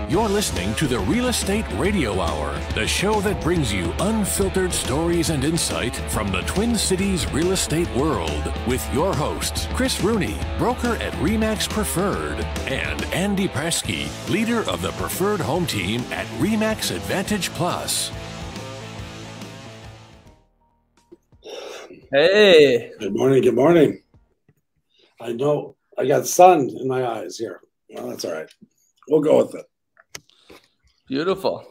You're listening to the Real Estate Radio Hour, the show that brings you unfiltered stories and insight from the Twin Cities real estate world with your hosts, Chris Rooney, broker at RE/MAX Preferred, and Andy Prasky, leader of the Preferred Home Team at RE/MAX Advantage Plus. Hey. Good morning. Good morning. I know I got sun in my eyes here. Well, that's all right. We'll go with it. Beautiful.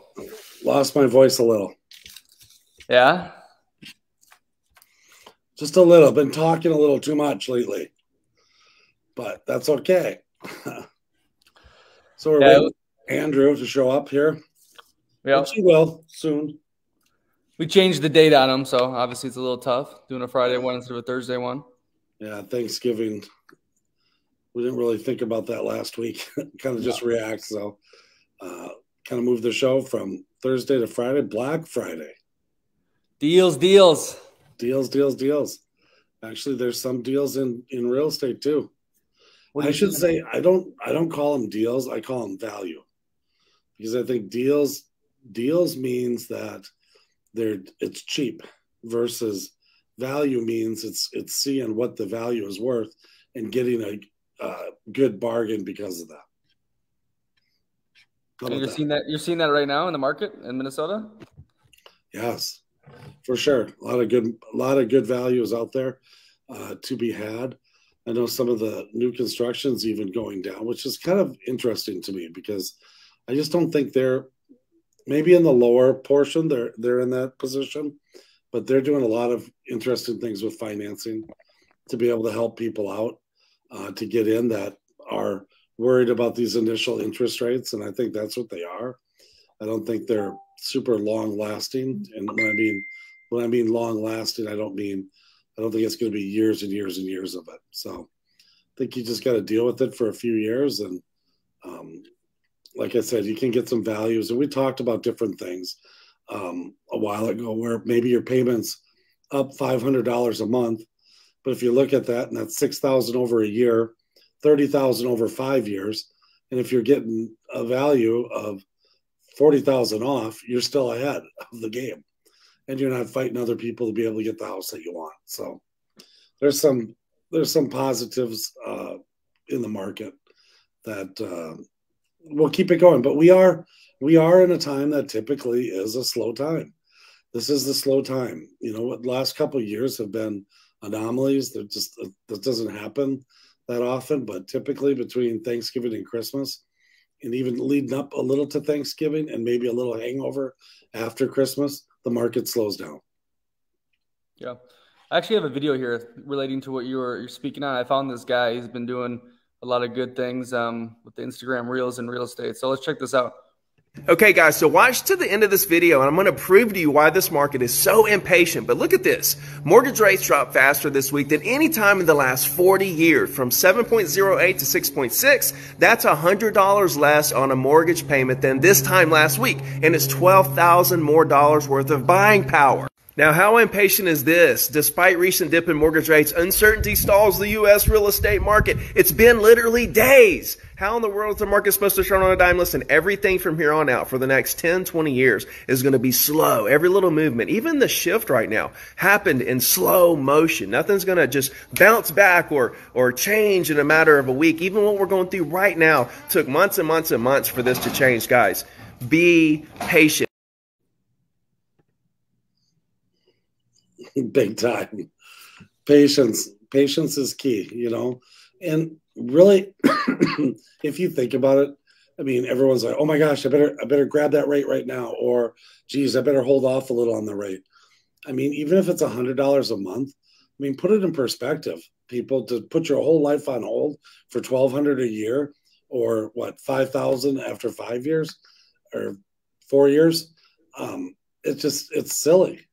Lost my voice a little. Yeah? Just a little. Been talking a little too much lately. But that's okay. So we're waiting for Andrew to show up here. Yeah. Which he will soon. We changed the date on him, so obviously it's a little tough doing a Friday one instead of a Thursday one. Yeah, Thanksgiving. We didn't really think about that last week. Kind of just react. So kind of moved the show from Thursday to Friday, Black Friday. Deals. Deals. Actually, there's some deals in real estate too. I should say I don't call them deals. I call them value. Because I think deals means that it's cheap versus value means it's seeing what the value is worth and getting a good bargain because of that. You're seeing that right now in the market in Minnesota? Yes, for sure. A lot of good values out there to be had. I know some of the new construction's even going down, which is kind of interesting to me because I just don't think they're maybe in the lower portion. They're in that position, but they're doing a lot of interesting things with financing to be able to help people out to get in that are worried about these initial interest rates, and I think that's what they are. I don't think they're super long lasting, and when I mean long lasting, I don't think it's going to be years and years and years of it. So I think you just got to deal with it for a few years, and like I said, you can get some values, and we talked about different things a while ago where maybe your payment's up $500 a month, but if you look at that, and that's $6,000 over a year, $30,000 over 5 years, and if you're getting a value of $40,000 off, you're still ahead of the game, and you're not fighting other people to be able to get the house that you want. So there's some positives in the market that we'll keep it going. But we are in a time that typically is a slow time. This is the slow time. You know, what last couple of years have been anomalies. That doesn't happen that often, but typically between Thanksgiving and Christmas, and even leading up a little to Thanksgiving and maybe a little hangover after Christmas, the market slows down. Yeah. I actually have a video here relating to what you're speaking on. I found this guy. He's been doing a lot of good things with the Instagram Reels and real estate. So let's check this out. Okay, guys, so watch to the end of this video, and I'm going to prove to you why this market is so impatient. But look at this. Mortgage rates dropped faster this week than any time in the last 40 years, from 7.08 to 6.6. That's $100 less on a mortgage payment than this time last week, and it's $12,000 more worth of buying power. Now, how impatient is this? Despite recent dip in mortgage rates, uncertainty stalls the U.S. real estate market. It's been literally days. How in the world is the market supposed to turn on a dime? Listen, everything from here on out for the next 10, 20 years is going to be slow. Every little movement, even the shift right now, happened in slow motion. Nothing's going to just bounce back or change in a matter of a week. Even what we're going through right now took months and months and months for this to change, guys. Be patient. Big time. Patience is key, you know. And really, if you think about it, I mean, everyone's like, oh my gosh, I better grab that rate right now, or geez, I better hold off a little on the rate. I mean, even if it's $100 a month, I mean, put it in perspective. People, to put your whole life on hold for $1,200 a year, or what, $5,000 after 5 years or 4 years, it's silly.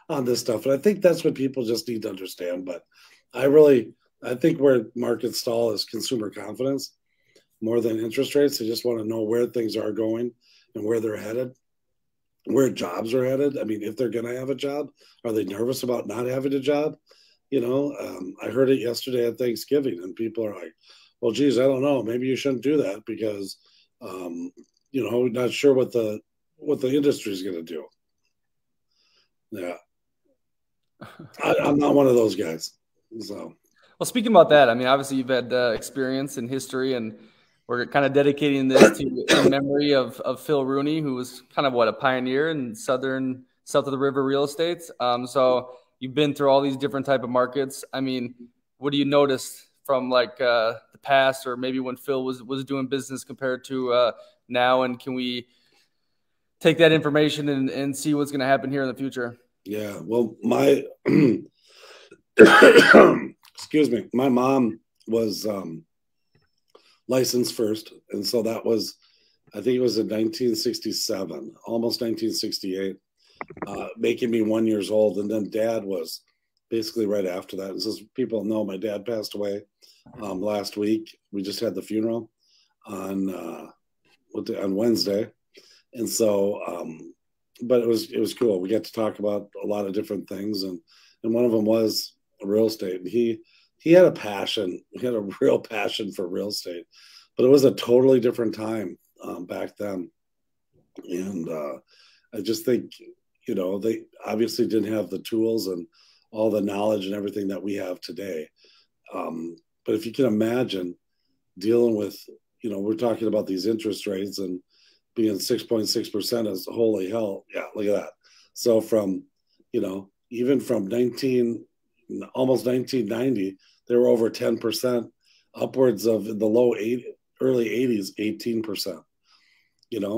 On this stuff. And I think that's what people just need to understand. But I think where market stall is consumer confidence more than interest rates. They just want to know where things are going and where they're headed, where jobs are headed. I mean, if they're going to have a job, are they nervous about not having a job? You know, I heard it yesterday at Thanksgiving, and people are like, well, geez, I don't know. Maybe you shouldn't do that because Not sure what the industry is going to do. Yeah, I'm not one of those guys. So, well, speaking about that, I mean, obviously you've had experience in history, and we're kind of dedicating this to in memory of Phil Rooney, who was kind of a pioneer in south of the river real estate. So you've been through all these different type of markets. I mean, what do you notice from the past, or maybe when Phil was doing business compared to now? And can we take that information and see what's going to happen here in the future? Yeah, well, my excuse me, my mom was licensed first, and so that was, I think it was in 1967, almost 1968, making me 1 year old, and then Dad was basically right after that. And so people know, my dad passed away last week. We just had the funeral on Wednesday, and so but it was cool. We got to talk about a lot of different things, and one of them was real estate. And he had a passion. He had a real passion for real estate, but it was a totally different time back then. And I just think, they obviously didn't have the tools and all the knowledge and everything that we have today. But if you can imagine dealing with, we're talking about these interest rates and being 6.6% is holy hell. Yeah, look at that. So from, even from almost 1990, they were over 10%, upwards of in the early 80s, 18%.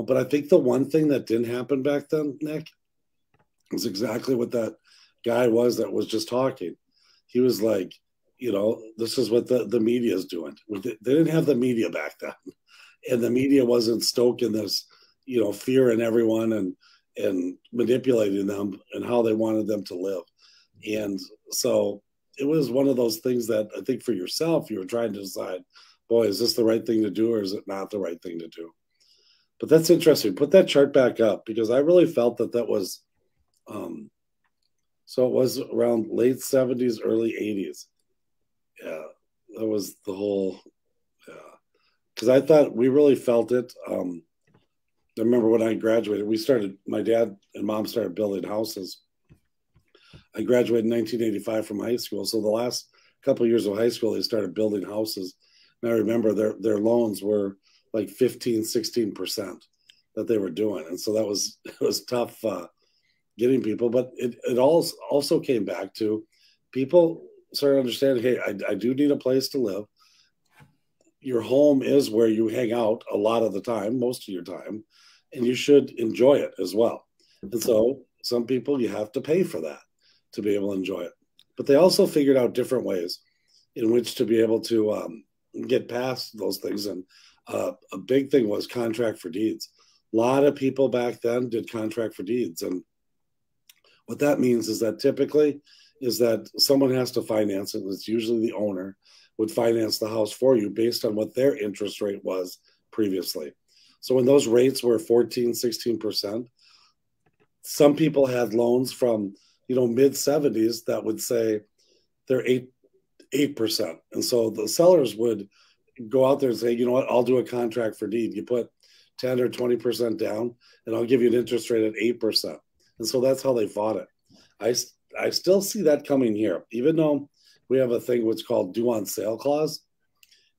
But I think the one thing that didn't happen back then, Nick, was exactly what that guy was that was just talking. He was like, this is what the media is doing. They didn't have the media back then. And the media wasn't stoking this, fear in everyone and manipulating them and how they wanted them to live. And so it was one of those things that I think for yourself, you were trying to decide, boy, is this the right thing to do, or is it not the right thing to do? But that's interesting. Put that chart back up, because I really felt that was, so it was around late 70s, early 80s. Yeah, that was the whole, because I thought we really felt it. I remember when I graduated, my dad and mom started building houses. I graduated in 1985 from high school. So the last couple of years of high school, they started building houses. And I remember their loans were like 15, 16% that they were doing. And so it was tough getting people, but it also came back to people started understanding, hey, I do need a place to live. Your home is where you hang out a lot of the time, most of your time, and you should enjoy it as well. And so some people, you have to pay for that to be able to enjoy it. But they also figured out different ways in which to be able to get past those things. And a big thing was contract for deeds. A lot of people back then did contract for deeds. And what that means is that typically is that someone has to finance it. It's usually the owner would finance the house for you based on what their interest rate was previously. So when those rates were 14, 16%, some people had loans from, mid 70s that would say they're 8%. And so the sellers would go out there and say, you know what, I'll do a contract for deed. You put 10 or 20% down and I'll give you an interest rate at 8%. And so that's how they fought it. I still see that coming here, even though we have a thing what's called due on sale clause.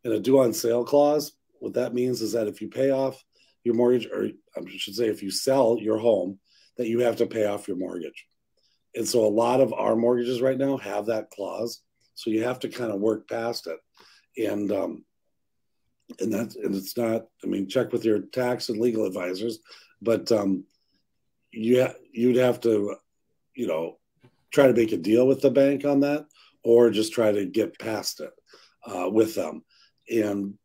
And a due on sale clause, what that means is that if you pay off your mortgage, or I should say if you sell your home, that you have to pay off your mortgage. And so a lot of our mortgages right now have that clause. So you have to kind of work past it. And it's not, check with your tax and legal advisors, but you'd have to, try to make a deal with the bank on that, or just try to get past it with them. And,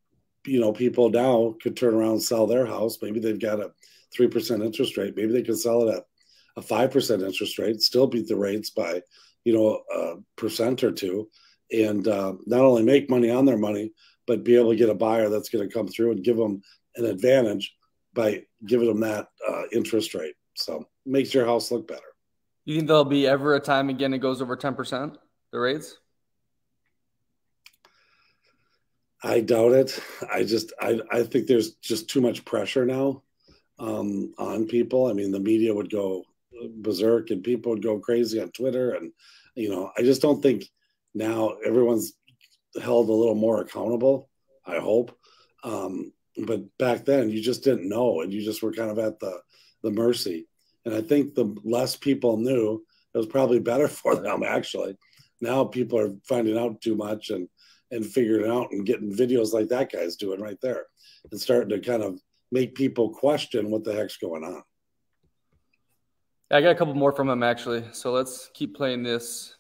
people now could turn around and sell their house. Maybe they've got a 3% interest rate. Maybe they could sell it at a 5% interest rate, still beat the rates by, a percent or two, and not only make money on their money, but be able to get a buyer that's going to come through and give them an advantage by giving them that interest rate. So it makes your house look better. You think there'll be ever a time again it goes over 10%, the rates? I doubt it. I think there's just too much pressure now on people. I mean, the media would go berserk and people would go crazy on Twitter. And, I just don't think now everyone's held a little more accountable, I hope. But back then you just didn't know, and you just were kind of at the mercy. And I think the less people knew, it was probably better for them, actually. Now people are finding out too much and figuring it out and getting videos like that guy's doing right there and starting to kind of make people question what the heck's going on. I got a couple more from him, actually. So let's keep playing this.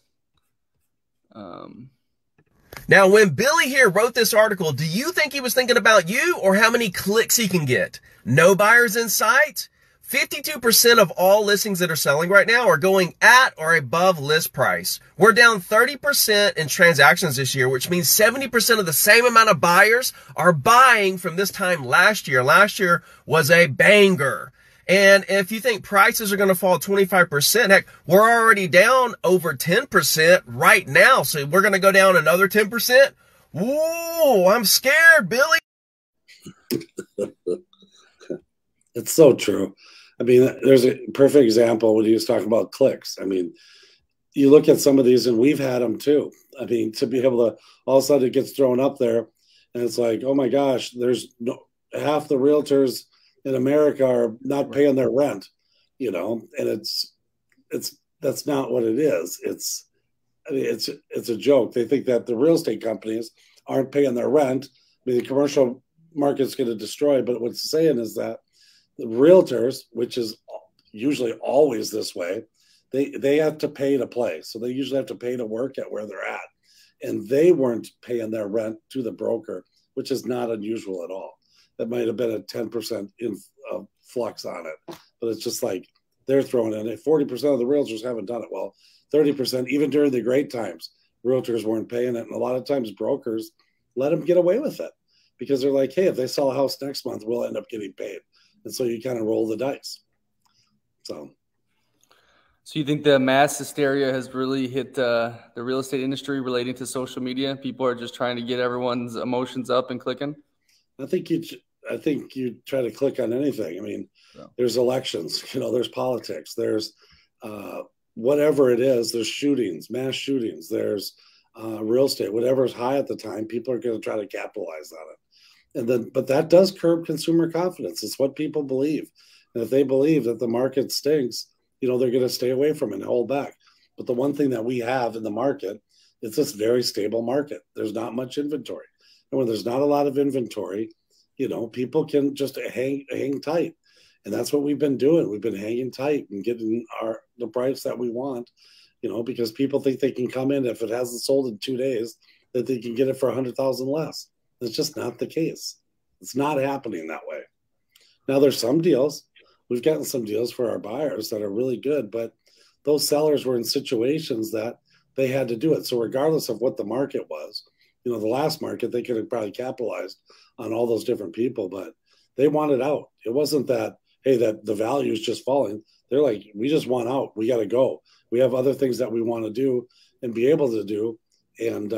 Now, when Billy here wrote this article, do you think he was thinking about you or how many clicks he can get? No buyers in sight? 52% of all listings that are selling right now are going at or above list price. We're down 30% in transactions this year, which means 70% of the same amount of buyers are buying from this time last year. Last year was a banger. And if you think prices are going to fall 25%, heck, we're already down over 10% right now. So we're going to go down another 10%. Whoa, I'm scared, Billy. It's so true. I mean, there's a perfect example when he was talking about clicks. I mean, you look at some of these, and we've had them too. I mean, to be able to, all of a sudden it gets thrown up there, and it's like, oh my gosh, there's half the realtors in America are not paying their rent, and that's not what it is. It's a joke. They think that the real estate companies aren't paying their rent. I mean, the commercial market's going to destroy, but what it's saying is that the realtors, which is usually always this way, they have to pay to play. So they usually have to pay to work at where they're at. And they weren't paying their rent to the broker, which is not unusual at all. That might have been a 10% flux on it. But it's just like they're throwing in it. 40% of the realtors haven't done it. Well, 30%, even during the great times, realtors weren't paying it. And a lot of times brokers let them get away with it because they're like, hey, if they sell a house next month, we'll end up getting paid. And so you kind of roll the dice. So you think the mass hysteria has really hit the real estate industry relating to social media? People are just trying to get everyone's emotions up and clicking? I think you try to click on anything. I mean, There's elections, there's politics, there's whatever it is, there's shootings, mass shootings, there's real estate, whatever's high at the time, people are going to try to capitalize on it. But that does curb consumer confidence. It's what people believe. And if they believe that the market stinks, they're going to stay away from it and hold back. But the one thing that we have in the market, it's this very stable market. There's not much inventory. And when there's not a lot of inventory, people can just hang tight. And that's what we've been doing. We've been hanging tight and getting the price that we want, because people think they can come in, if it hasn't sold in 2 days, that they can get it for $100,000 less. It's just not the case. It's not happening that way. Now, there's some deals. We've gotten some deals for our buyers that are really good, but those sellers were in situations that they had to do it. So regardless of what the market was, the last market, they could have probably capitalized on all those different people, but they wanted out. It wasn't that, hey, that the value is just falling. They're like, we just want out. We got to go. We have other things that we want to do and be able to do, and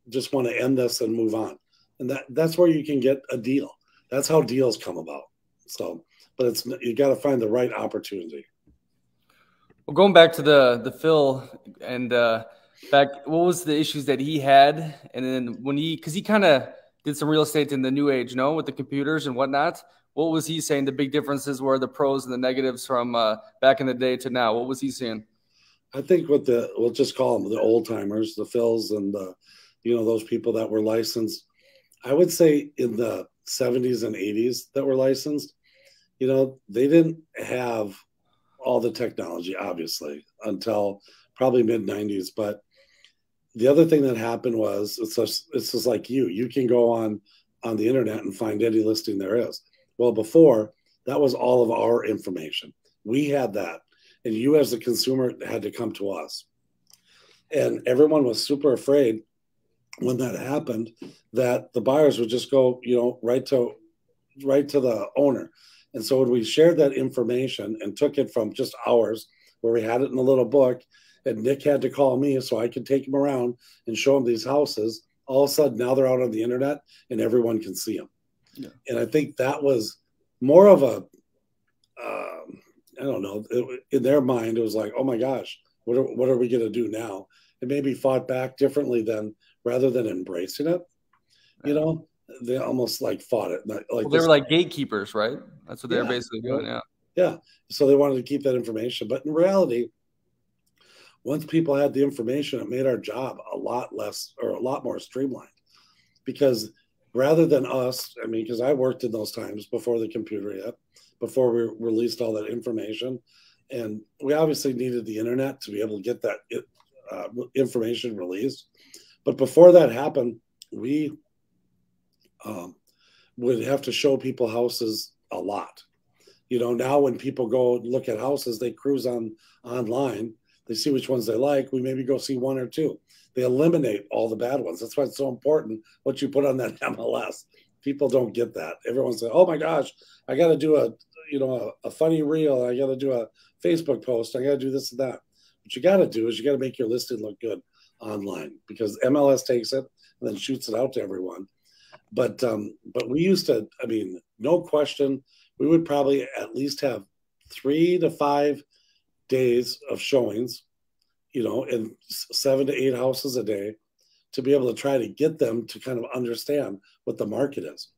just want to end this and move on. And that's where you can get a deal. That's how deals come about. So, but you got to find the right opportunity. Well, going back to the Phil and what was the issues that he had, and then because he kind of did some real estate in the new age, with the computers and whatnot. What was he saying? The big differences were the pros and the negatives from back in the day to now. What was he saying? I think we'll just call them the old timers, the Phils, and those people that were licensed. I would say in the 70s and 80s that were licensed, they didn't have all the technology, obviously, until probably mid-90s. But the other thing that happened was it's just like you can go on the internet and find any listing there is. Well, before, that was all of our information. We had that. And you as the consumer had to come to us. And everyone was super afraid when that happened that the buyers would just go, right to the owner. And so when we shared that information and took it from just ours, where we had it in a little book, and Nick had to call me so I could take him around and show him these houses, All of a sudden, now they're out on the internet and everyone can see them. Yeah. And I think that was more of a, I don't know, in their mind, it was like, oh my gosh, what are we going to do now? And maybe fought back differently than rather than embracing it. You know, they almost like fought it. Like they were like gatekeepers, right? That's what they were basically doing. Yeah. Yeah. So they wanted to keep that information. But in reality, once people had the information, it made our job a lot less or a lot more streamlined. Because rather than us, I mean, because I worked in those times before the computer yet, before we released all that information. And we obviously needed the internet to be able to get that information released. But before that happened, we would have to show people houses a lot. You know, now when people go look at houses, they cruise online, they see which ones they like. We maybe go see one or two. They eliminate all the bad ones. That's why it's so important what you put on that MLS. People don't get that. Everyone's like, oh my gosh, I got to do a funny reel. I got to do a Facebook post. I got to do this and that. What you got to do is you got to make your listing look good online, because MLS takes it and then shoots it out to everyone. But we used to, I mean, no question, we would probably at least have 3 to 5 days of showings, you know, in 7 to 8 houses a day, to be able to try to get them to kind of understand what the market is.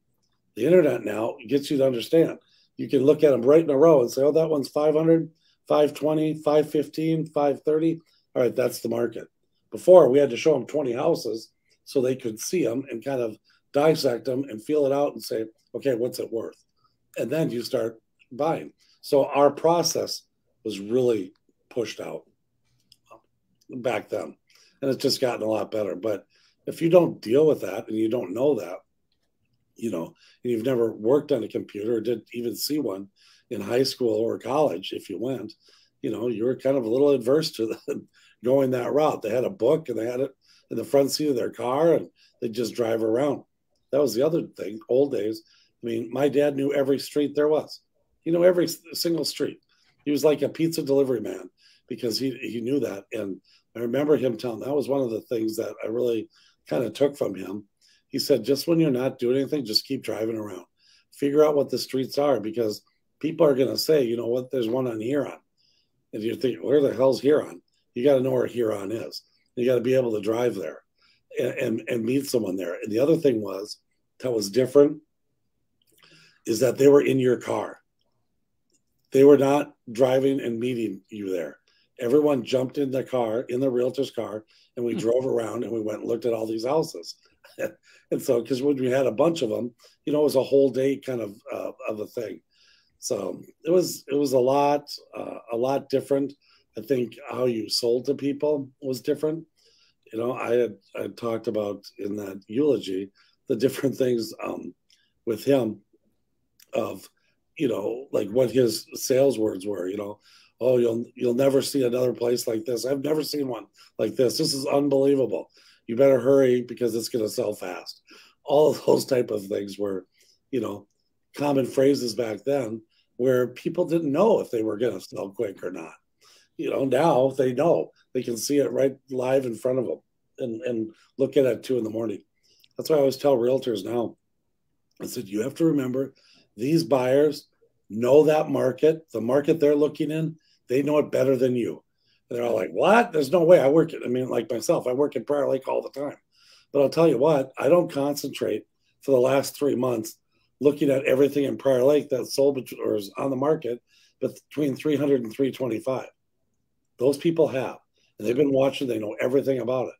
The internet now gets you to understand. You can look at them right in a row and say, oh, that one's 500, 520, 515, 530. All right, that's the market. Before, we had to show them 20 houses so they could see them and kind of dissect them and feel it out and say, okay, what's it worth? And then you start buying. So our process was really pushed out back then. And it's just gotten a lot better. But if you don't deal with that and you don't know that, you know, and you've never worked on a computer or didn't even see one in high school or college, if you went, you know, you were kind of a little adverse to going that route. They had a book and they had it in the front seat of their car and they'd just drive around. That was the other thing, old days. I mean, my dad knew every street there was. He knew every single street. He was like a pizza delivery man because he knew that. And I remember him telling, that was one of the things that I really kind of took from him. He said, just when you're not doing anything, just keep driving around. Figure out what the streets are, because people are going to say, you know what, there's one on Huron. And you're thinking, where the hell's Huron? You got to know where Huron is. You got to be able to drive there and meet someone there. And the other thing that was different is that they were in your car. They were not driving and meeting you there. Everyone jumped in the car, in the realtor's car, and we drove around and we went and looked at all these houses. And so, because when we had a bunch of them, you know, it was a whole day kind of a thing. So it was a lot different. I think how you sold to people was different. You know, I had talked about in that eulogy the different things with him of, you know, like what his sales words were, you know, oh, you'll never see another place like this. I've never seen one like this. This is unbelievable. You better hurry because it's going to sell fast. All of those type of things were, you know, common phrases back then where people didn't know if they were going to sell quick or not. You know, now they know. They can see it right live in front of them and look at it at 2 a.m. That's why I always tell realtors now, I said, you have to remember these buyers know that market, the market they're looking in, they know it better than you. And they're all like, what? There's no way. Like myself, I work in Prior Lake all the time. But I'll tell you what, I don't concentrate for the last 3 months looking at everything in Prior Lake that's sold or is on the market, but between 300 and 325. Those people have, and they've been watching, they know everything about it.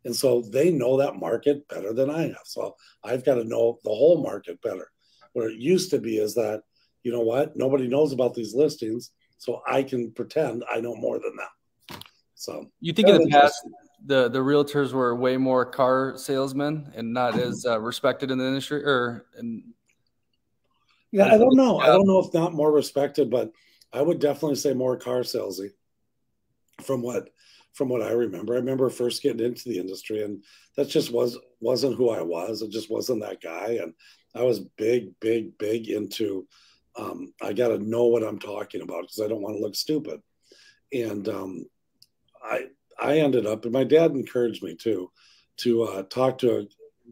And so they know that market better than I have. So I've got to know the whole market better. What it used to be is that, you know what, nobody knows about these listings, so I can pretend I know more than them. So you think in the past the realtors were way more car salesmen and not as respected in the industry, yeah, I don't know. I don't know if not more respected, but I would definitely say more car salesy from what I remember. I remember first getting into the industry, and that just wasn't who I was. It just wasn't that guy. And I was big into I got to know what I'm talking about because I don't want to look stupid. And I ended up, and my dad encouraged me too, to talk to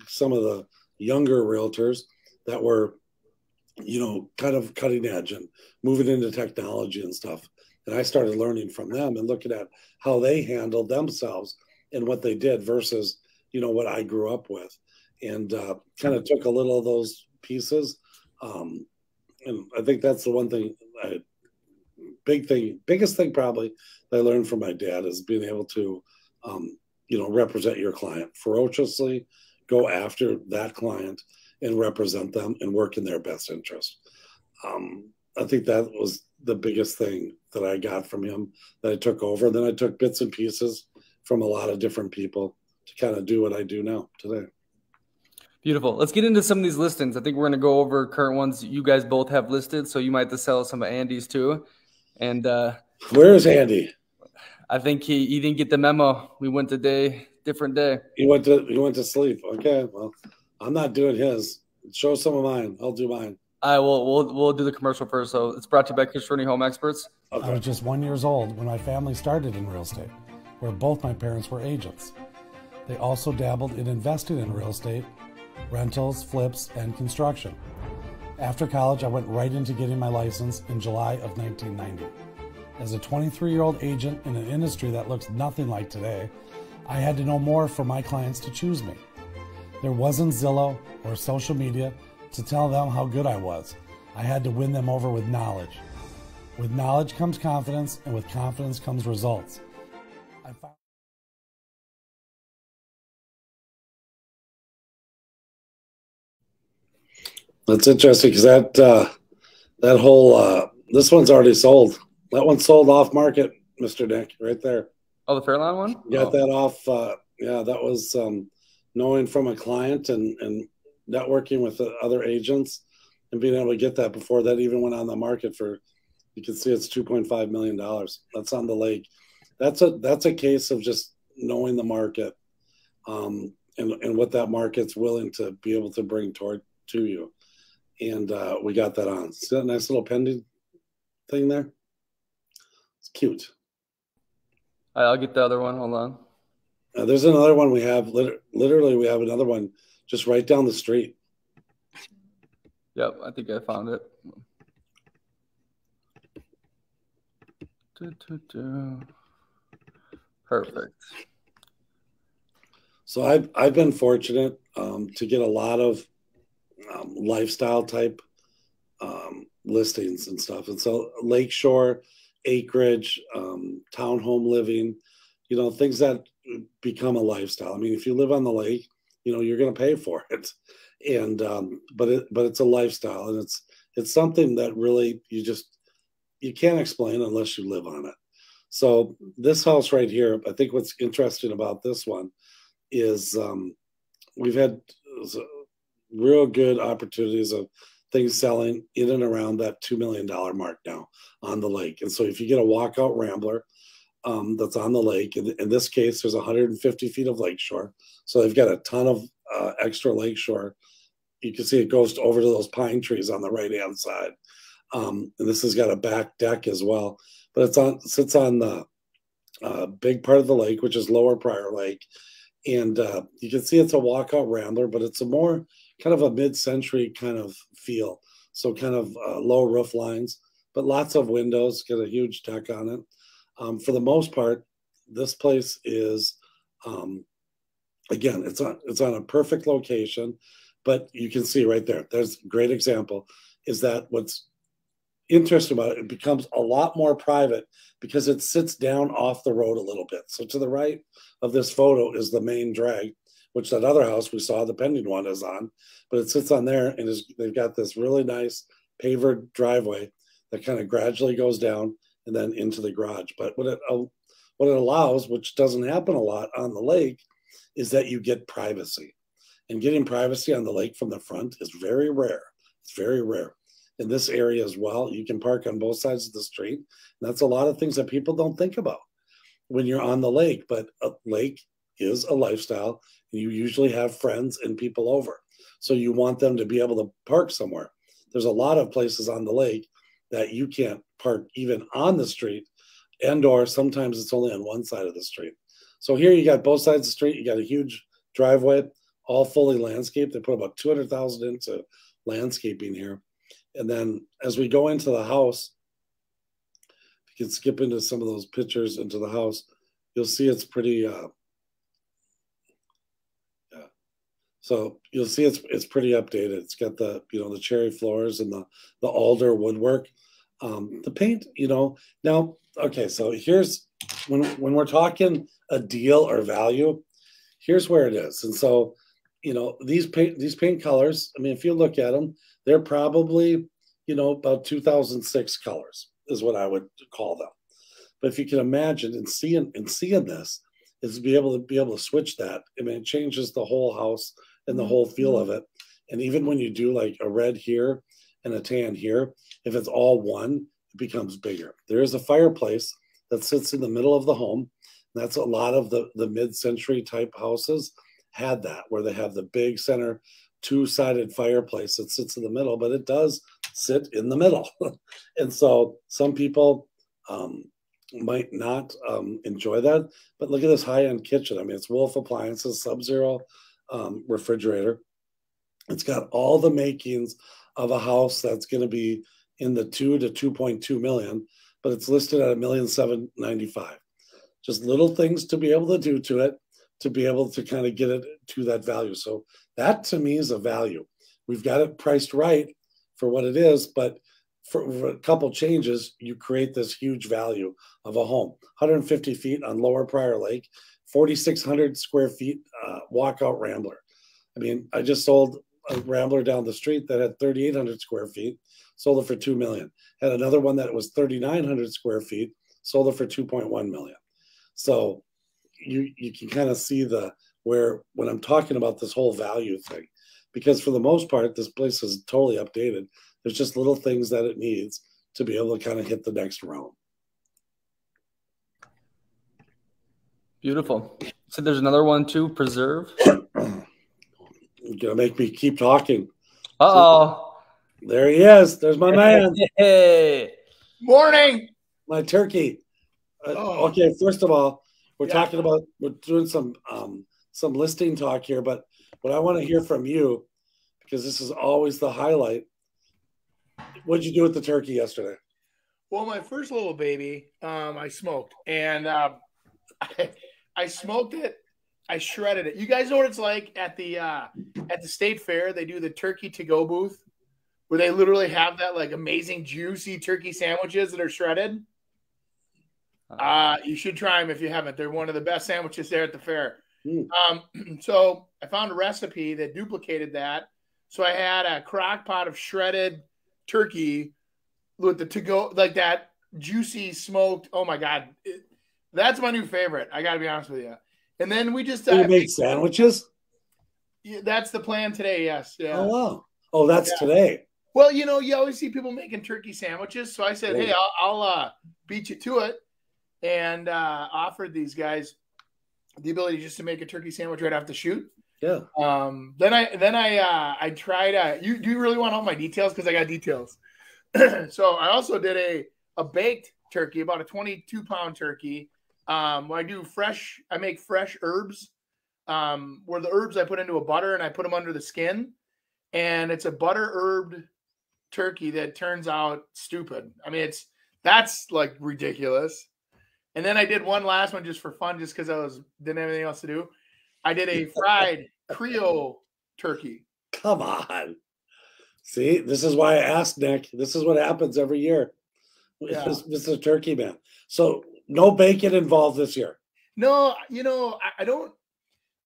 some of the younger realtors that were, kind of cutting edge and moving into technology and stuff. And I started learning from them and looking at how they handled themselves and what they did versus, what I grew up with. And kind of took a little of those pieces. And I think that's the one thing, biggest thing probably that I learned from my dad is being able to, represent your client ferociously, go after that client and represent them and work in their best interest. I think that was the biggest thing that I got from him that I took over. Then I took bits and pieces from a lot of different people to kind of do what I do now today. Beautiful. Let's get into some of these listings. I think we're going to go over current ones you guys both have listed, so you might have to sell some of Andy's too. And where is Andy? I think he didn't get the memo. We went different day. He went to sleep. Okay, well, I'm not doing his. Show some of mine. I'll do mine. We'll do the commercial first. So it's brought to you by Chris Rooney Home Experts. Okay. I was just 1 year old when my family started in real estate, where both my parents were agents. They also dabbled in investing in real estate, rentals, flips, and construction. After college, I went right into getting my license in July of 1990. As a 23-year-old agent in an industry that looks nothing like today, I had to know more for my clients to choose me. There wasn't Zillow or social media to tell them how good I was. I had to win them over with knowledge. With knowledge comes confidence, and with confidence comes results. That's interesting because that whole this one's already sold. That one's sold off market, Mr. Nick, right there. Oh, the Fairlawn one? Got that off. Yeah, that was knowing from a client and networking with the other agents and being able to get that before that even went on the market for, you can see it's $2.5 million. That's on the lake. That's a case of just knowing the market and what that market's willing to be able to bring to you. And we got that on. See that nice little pending thing there? It's cute. I'll get the other one. Hold on. There's another one we have. Literally, we have another one just right down the street. Yep, I think I found it. Perfect. So I've been fortunate to get a lot of lifestyle type listings and stuff. And so lakeshore, acreage, townhome living, things that become a lifestyle. I mean, if you live on the lake, you're going to pay for it. And but it's a lifestyle, and it's something that really you can't explain unless you live on it. So this house right here, I think what's interesting about this one is we've had real good opportunities of things selling in and around that $2 million mark now on the lake. And so if you get a walkout rambler that's on the lake, in this case, there's 150 feet of lakeshore. So they've got a ton of extra lakeshore. You can see it goes over to those pine trees on the right-hand side. And this has got a back deck as well. But it sits on the big part of the lake, which is Lower Prior Lake. And you can see it's a walkout rambler, but it's a more kind of a mid-century kind of feel. So kind of low roof lines, but lots of windows, got a huge deck on it. For the most part, this place is, again, it's on a perfect location, but you can see right there, there's a great example, is that what's interesting about it becomes a lot more private because it sits down off the road a little bit. So to the right of this photo is the main drag, which that other house we saw, the pending one, is on, but it sits on there, and they've got this really nice pavered driveway that kind of gradually goes down and then into the garage. But what it allows, which doesn't happen a lot on the lake, is that you get privacy. And getting privacy on the lake from the front is very rare. It's very rare. In this area as well, you can park on both sides of the street. And that's a lot of things that people don't think about when you're on the lake. But a lake is a lifestyle. You usually have friends and people over. So you want them to be able to park somewhere. There's a lot of places on the lake that you can't park even on the street, and or sometimes it's only on one side of the street. So here you got both sides of the street. You got a huge driveway, all fully landscaped. They put about 200,000 into landscaping here. And then as we go into the house, you can skip into some of those pictures into the house. You'll see it's pretty, so you'll see it's pretty updated. It's got the, the cherry floors and the alder woodwork. The paint, now, okay, so here's when we're talking a deal or value, here's where it is. And so, these paint colors, I mean, if you look at them, they're probably, about 2006 colors is what I would call them. But if you can imagine and seeing this, is to be able to switch that. I mean, it changes the whole house and the whole feel of it. And even when you do like a red here and a tan here, if it's all one, it becomes bigger. There is a fireplace that sits in the middle of the home. That's a lot of the mid-century type houses had that, where they have the big center two-sided fireplace that sits in the middle, but it does sit in the middle. And so some people might not enjoy that, but look at this high-end kitchen. I mean, it's Wolf Appliances, Sub-Zero refrigerator. It's got all the makings of a house that's going to be in the 2 to 2.2 million, but it's listed at $1,795,000. Just little things to be able to do to it, to be able to kind of get it to that value. So that to me is a value. We've got it priced right for what it is, but for a couple changes, you create this huge value of a home. 150 feet on Lower Prior Lake, 4,600 square feet walkout Rambler. I mean, I just sold a Rambler down the street that had 3,800 square feet, sold it for $2 million. Had another one that was 3,900 square feet, sold it for $2.1 million. So you can kind of see where when I'm talking about this whole value thing, because for the most part, this place is totally updated. There's just little things that it needs to be able to kind of hit the next round. Beautiful. So there's another one too, Preserve. You're gonna make me keep talking. Uh-oh. There he is. There's my man. Hey. Morning. My turkey. Okay, first of all, we're doing some listing talk here, but what I want to hear from you, because this is always the highlight. What'd you do with the turkey yesterday? Well, my first little baby, I smoked, and I smoked it. I shredded it. You guys know what it's like at the state fair? They do the turkey to go booth, where they literally have that like amazing juicy turkey sandwiches that are shredded. You should try them if you haven't. They're one of the best sandwiches there at the fair. So I found a recipe that duplicated that. So I had a crock pot of shredded turkey with the to-go, like that juicy smoked. Oh my God. That's my new favorite. I got to be honest with you. And then we just you make sandwiches. That's the plan today. Yes. Yeah. Oh, wow. Oh, that's today. Well, you always see people making turkey sandwiches. So I said, hey, I'll beat you to it. And offered these guys the ability just to make a turkey sandwich right off the shoot. Yeah. Then I tried. Do you really want all my details? Because I got details. So I also did a baked turkey, about a 22-pound turkey. I make fresh herbs. Where the herbs I put into a butter and I put them under the skin, and it's a butter herbed turkey that turns out stupid. I mean, that's like ridiculous. And then I did one last one just for fun, just because didn't have anything else to do. I did a fried Creole turkey. Come on. See, this is why I asked Nick. This is what happens every year. Yeah. This is a turkey, man. So no bacon involved this year. No, I don't.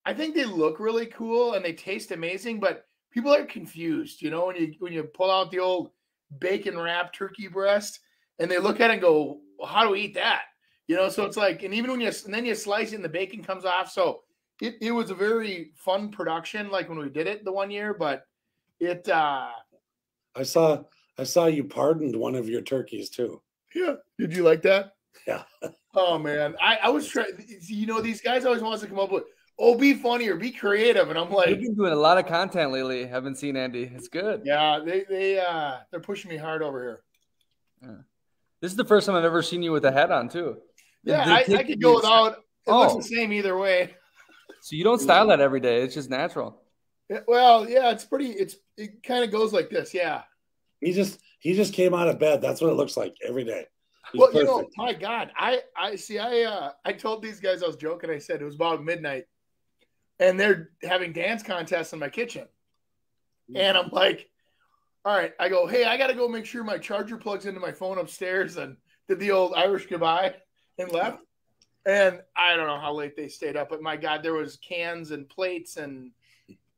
I think they look really cool and they taste amazing, but people are confused. When you pull out the old bacon wrapped turkey breast and they look at it and go, well, "How do we eat that?" So it's like, and even when then you slice it and the bacon comes off. So it was a very fun production, like when we did it the one year, but it, I saw you pardoned one of your turkeys too. Yeah. Did you like that? Yeah. Oh man. I was trying, these guys always want us to come up with, be funny or be creative. And I'm like, you've been doing a lot of content lately. Haven't seen Andy. It's good. Yeah. They're pushing me hard over here. Yeah. This is the first time I've ever seen you with a hat on too. Yeah, I could go without. It looks the same either way. So you don't style that every day. It's just natural. Well, yeah, it kind of goes like this. Yeah. He just came out of bed. That's what it looks like every day. He's well, perfect. my God, I told these guys, I was joking. I said it was about midnight and they're having dance contests in my kitchen. And I'm like, all right, I go, hey, I got to go make sure my charger plugs into my phone upstairs, and did the old Irish goodbye and left. And I don't know how late they stayed up, but my God, there was cans and plates and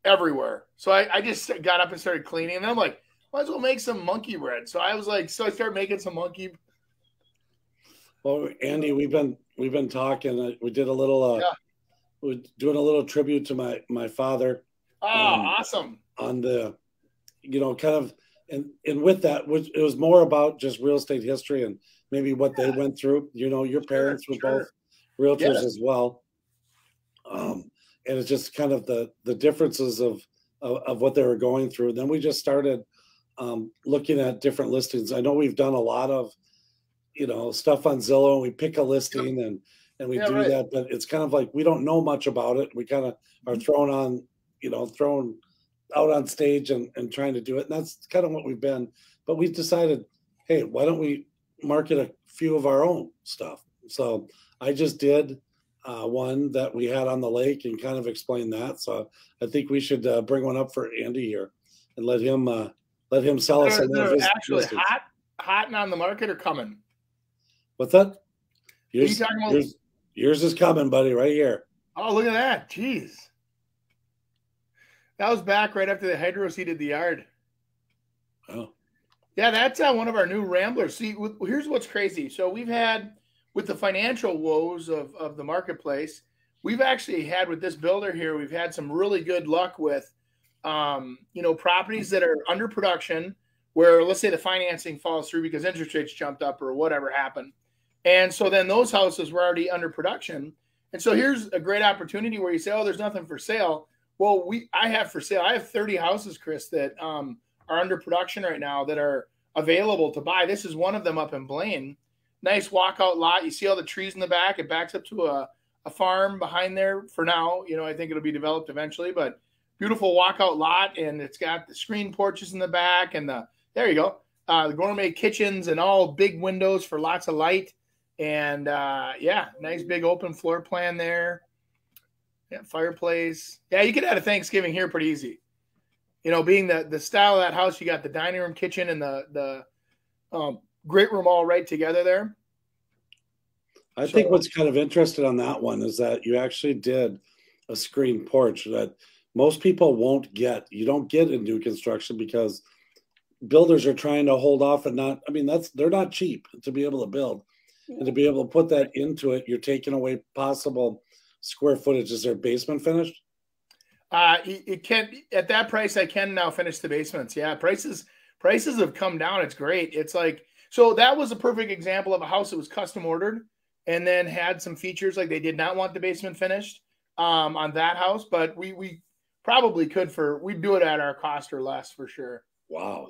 everywhere. So I just got up and started cleaning, and I'm like, might as well make some monkey bread. So I started making some monkey. Well, Andy, we've been talking. We did a little, we're doing a little tribute to my father. Oh, awesome. On the, kind of, and with that, it was more about just real estate history and maybe what they went through. Your parents were both realtors as well. And it's just kind of the differences of what they were going through. Then we just started looking at different listings. I know we've done a lot of, stuff on Zillow, and we pick a listing and we do that, but it's kind of like, we don't know much about it. We kind of are thrown out on stage and trying to do it. And that's kind of what we've been, but we've decided, hey, why don't we market a few of our own stuff? So I just did one that we had on the lake and kind of explain that. So I think we should bring one up for Andy here and let him sell us. They're actually hot and on the market or coming? What's that? Yours is coming, buddy, right here. Oh, look at that. Jeez. That was back right after the hydro seeded the yard. Oh. Yeah, that's one of our new Ramblers. See, here's what's crazy. So we've had, with the financial woes of the marketplace, we've actually had with this builder here, we've had some really good luck with, properties that are under production where, let's say, the financing falls through because interest rates jumped up or whatever happened. And so then those houses were already under production. And so here's a great opportunity where you say, oh, there's nothing for sale. Well, I have for sale. I have 30 houses, Chris, that are under production right now that are available to buy. This is one of them up in Blaine. Nice walkout lot. You see all the trees in the back. It backs up to a farm behind there for now. I think it'll be developed eventually, but beautiful walkout lot. And it's got the screen porches in the back and there you go. The gourmet kitchens and all big windows for lots of light. And nice big open floor plan there. Yeah, fireplace. Yeah, you could add a Thanksgiving here pretty easy. Being the style of that house, you got the dining room, kitchen, and the great room all right together there. I think what's kind of interesting on that one is that you actually did a screen porch that most people won't get. You don't get in new construction because builders are trying to hold off and they're not cheap to be able to build. And to be able to put that into it, you're taking away possible square footage. Is there basement finished? It can, at that price, I can now finish the basements. Yeah, prices have come down. It's great. It's like, so that was a perfect example of a house that was custom ordered and then had some features like they did not want the basement finished on that house, but we probably could we'd do it at our cost or less for sure. Wow.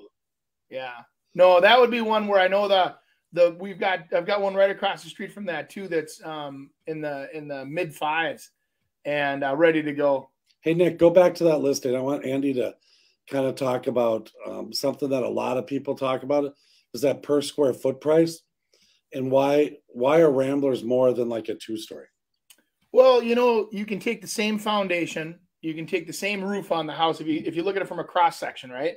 Yeah. No, that would be one where I know I've got one right across the street from that too. That's in the mid fives and ready to go. Hey Nick, go back to that listing. I want Andy to kind of talk about something that a lot of people talk about is that per square foot price, and why are Ramblers more than like a 2-story? Well, you can take the same foundation, you can take the same roof on the house if you look at it from a cross section, right?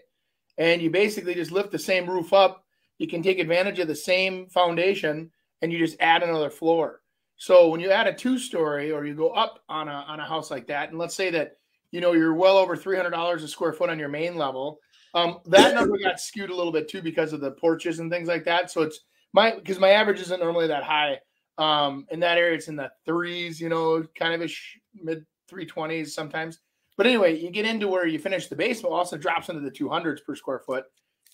And you basically just lift the same roof up. You can take advantage of the same foundation and you just add another floor. So when you add a 2-story or you go up on a house like that, and let's say that, you're well over $300 a square foot on your main level, that number got skewed a little bit too because of the porches and things like that. So it's because my average isn't normally that high. In that area, it's in the threes, kind of mid 320s sometimes. But anyway, you get into where you finish the basement, also drops into the 200s per square foot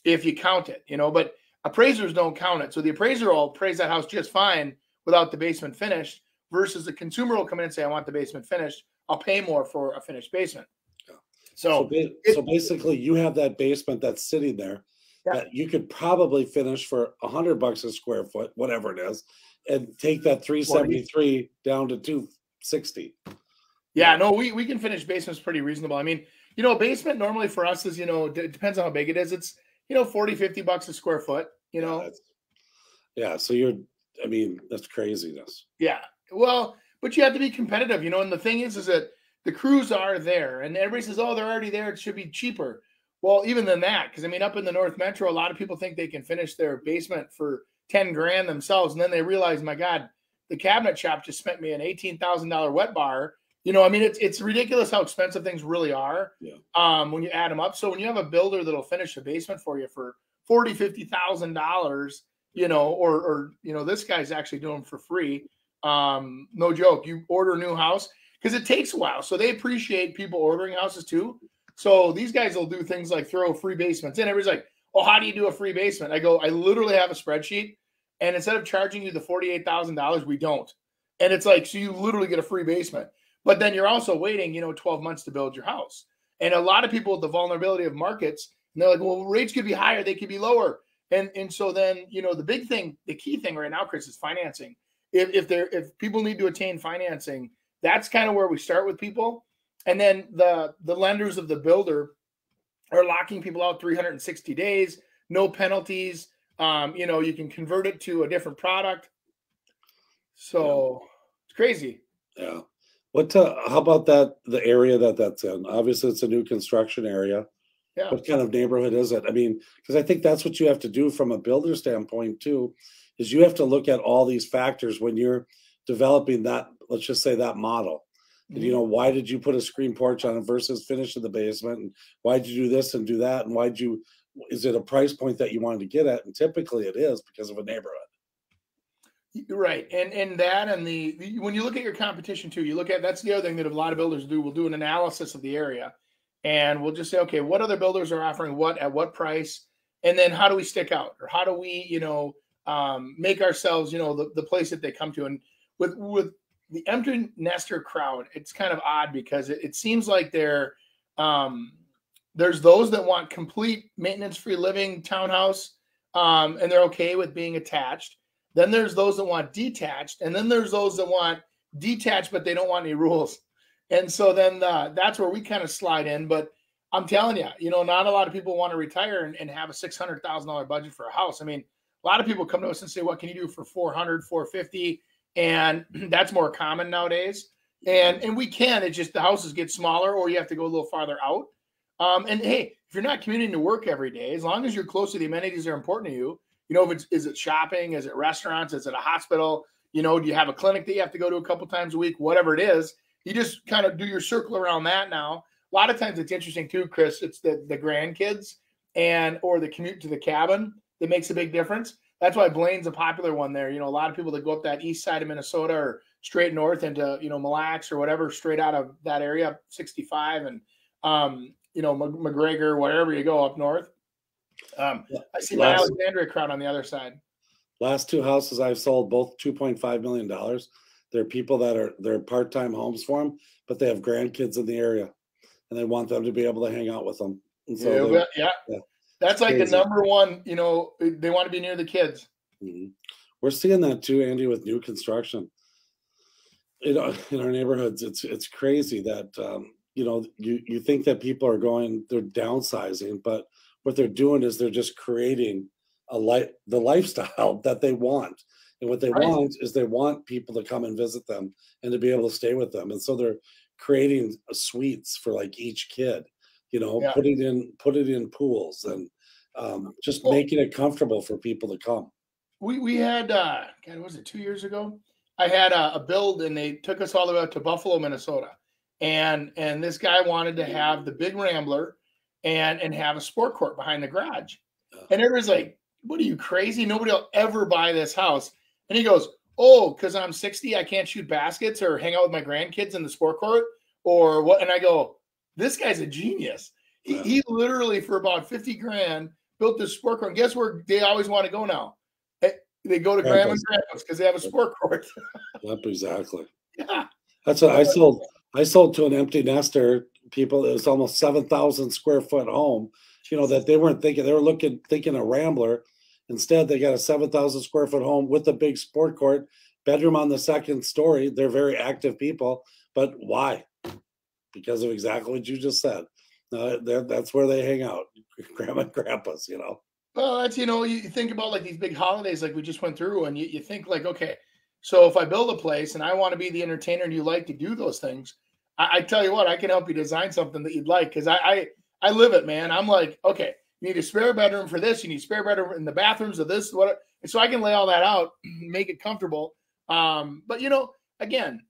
if you count it, but appraisers don't count it. So the appraiser will appraise that house just fine without the basement finished versus the consumer will come in and say, I want the basement finished. I'll pay more for a finished basement. So basically you have that basement that's sitting there that you could probably finish for $100 a square foot, whatever it is, and take that 373 down to 260. Yeah, no, we can finish basements pretty reasonable. I mean, a basement normally for us is, it depends on how big it is. It's, 40, $50 a square foot, Yeah, so that's craziness. Yeah. Well, but you have to be competitive, and the thing is that the crews are there and everybody says, oh, they're already there. It should be cheaper. Well, even than that, because up in the North Metro, a lot of people think they can finish their basement for 10 grand themselves. And then they realize, my God, the cabinet shop just spent me an $18,000 wet bar. It's ridiculous how expensive things really are when you add them up. So when you have a builder that'll finish a basement for you for $40,000, $50,000, or this guy's actually doing them for free. No joke. You order a new house because it takes a while. So they appreciate people ordering houses too. So these guys will do things like throw free basements in. Everybody's like, oh, how do you do a free basement? I go, I literally have a spreadsheet. And instead of charging you the $48,000, we don't. And it's like, so you literally get a free basement. But then you're also waiting, 12 months to build your house. And a lot of people with the vulnerability of markets, and they're like, well, rates could be higher, they could be lower. And so then, the key thing right now, Chris, is financing. If people need to attain financing, that's kind of where we start with people. And then the lenders of the builder are locking people out 360 days, no penalties. You can convert it to a different product. So it's crazy. Yeah. How about the area that's in? Obviously, it's a new construction area. Yeah. What kind of neighborhood is it? I mean, because I think that's what you have to do from a builder standpoint too, is you have to look at all these factors when you're developing that, let's just say that model. Mm-hmm. And, why did you put a screen porch on it versus finish in the basement? And why did you do this and do that? And is it a price point that you wanted to get at? And typically it is because of a neighborhood. Right. And that, and when you look at your competition too, that's the other thing that a lot of builders do. We'll do an analysis of the area and we'll just say, okay, what other builders are offering what at what price? And then how do we stick out, or how do we, make ourselves, the place that they come to? And with the empty nester crowd, it's kind of odd because it seems like there's those that want complete maintenance-free living townhouse, and they're okay with being attached. Then there's those that want detached, and then there's those that want detached, but they don't want any rules. And so then that's where we kind of slide in. But I'm telling you, not a lot of people want to retire and have a $600,000 budget for a house. I mean, a lot of people come to us and say, what can you do for $400, $450? And that's more common nowadays. And we can, it's just the houses get smaller, or you have to go a little farther out. And hey, if you're not commuting to work every day, as long as you're close to the amenities that are important to you, is it shopping? Is it restaurants? Is it a hospital? Do you have a clinic that you have to go to a couple times a week? Whatever it is, you just kind of do your circle around that now. A lot of times it's interesting too, Chris. It's the grandkids or the commute to the cabin that makes a big difference. That's why Blaine's a popular one there. A lot of people that go up that east side of Minnesota or straight north into, Mille Lacs or whatever, straight out of that area, 65 and, McGregor, wherever you go up north. I see my Alexandria crowd on the other side. Last two houses I've sold, both $2.5 million. They're people they're part-time homes for them, but they have grandkids in the area and they want them to be able to hang out with them. And so yeah. That's like crazy. The number one, they want to be near the kids. Mm-hmm. We're seeing that too, Andy, with new construction. In our neighborhoods, it's crazy that, you think that people they're downsizing, but what they're doing is they're just creating the lifestyle that they want. And what they want is they want people to come and visit them and to be able to stay with them. And so they're creating suites for like each kid, put it in pools and just making it comfortable for people to come. We had, God, was it 2 years ago? I had a build and they took us all the way out to Buffalo, Minnesota. And this guy wanted to have the big Rambler and have a sport court behind the garage. And everybody's like, what are you, crazy? Nobody will ever buy this house. And he goes, oh, because I'm 60, I can't shoot baskets or hang out with my grandkids in the sport court or what? And I go, this guy's a genius. He literally, for about 50 grand, built this sport court. And guess where they always want to go now? They go to grandma and grandpa's because they have a sport court. Yep, exactly. Yeah. That's what I sold. I sold to an empty nester people. It was almost 7,000 square foot home, that they weren't thinking. They were thinking a Rambler. Instead, they got a 7,000 square foot home with a big sport court, bedroom on the second story. They're very active people, but why? because of exactly what you just said. That's where they hang out, grandma and grandpa's, you know. Well, that's, you think about like these big holidays like we just went through, and you think like, okay, so if I build a place and I want to be the entertainer and you like to do those things, I tell you what, I can help you design something that you'd like, because I live it, man. I'm like, okay, you need a spare bedroom for this, you need a spare bedroom in the bathrooms of this, what, and so I can lay all that out, make it comfortable. But again,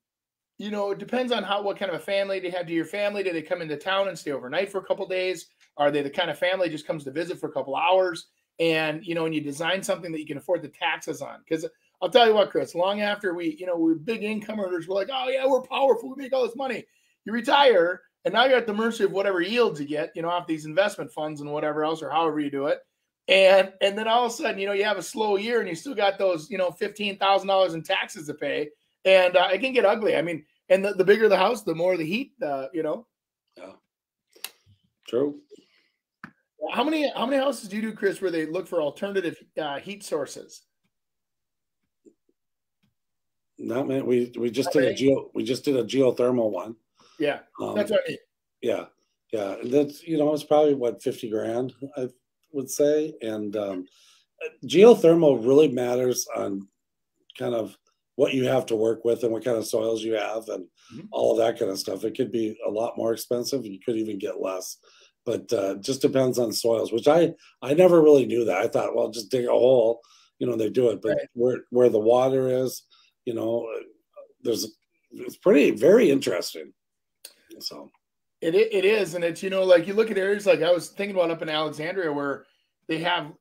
it depends on what kind of a family they have. Do your family, do they come into town and stay overnight for a couple of days? Are they the kind of family just comes to visit for a couple hours? And, and you design something that you can afford the taxes on. Because I'll tell you what, Chris, long after we're big income earners, we're like, oh yeah, we're powerful, we make all this money. You retire, and now you're at the mercy of whatever yields you get, off these investment funds and whatever else, or however you do it. And then all of a sudden, you have a slow year and you still got those, $15,000 in taxes to pay. And it can get ugly. I mean, and the bigger the house, the more the heat, Yeah. True. How many houses do you do, Chris, where they look for alternative heat sources? Not many. We just did a geothermal one. Yeah. That's what I mean. Yeah. Yeah. And that's, it's probably what, $50,000, I would say. And geothermal really matters on kind of what you have to work with and what kind of soils you have and all of that kind of stuff. It could be a lot more expensive. You could even get less, but just depends on soils, which I never really knew that. I thought, well, just dig a hole, they do it. But where the water is, it's very interesting. So it is. And it's, like you look at areas, like I was thinking about up in Alexandria where they have,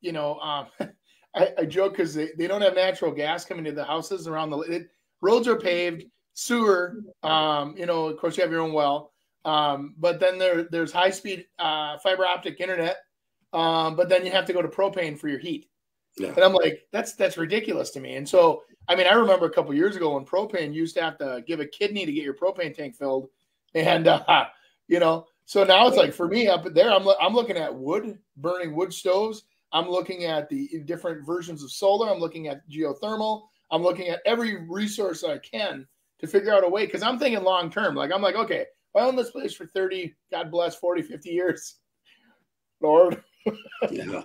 I joke because they don't have natural gas coming to the houses around roads are paved, sewer, of course you have your own well. But then there's high speed fiber optic internet. But then you have to go to propane for your heat. Yeah. And I'm like, that's ridiculous to me. And so, I mean, I remember a couple of years ago when propane, you used to have to give a kidney to get your propane tank filled. And, so now it's like for me up there, I'm looking at burning wood stoves. I'm looking at the different versions of solar. I'm looking at geothermal. I'm looking at every resource I can to figure out a way. Cause I'm thinking long-term. Like, I'm like, okay, if I own this place for 30, God bless, 40, 50 years, Lord. Yeah.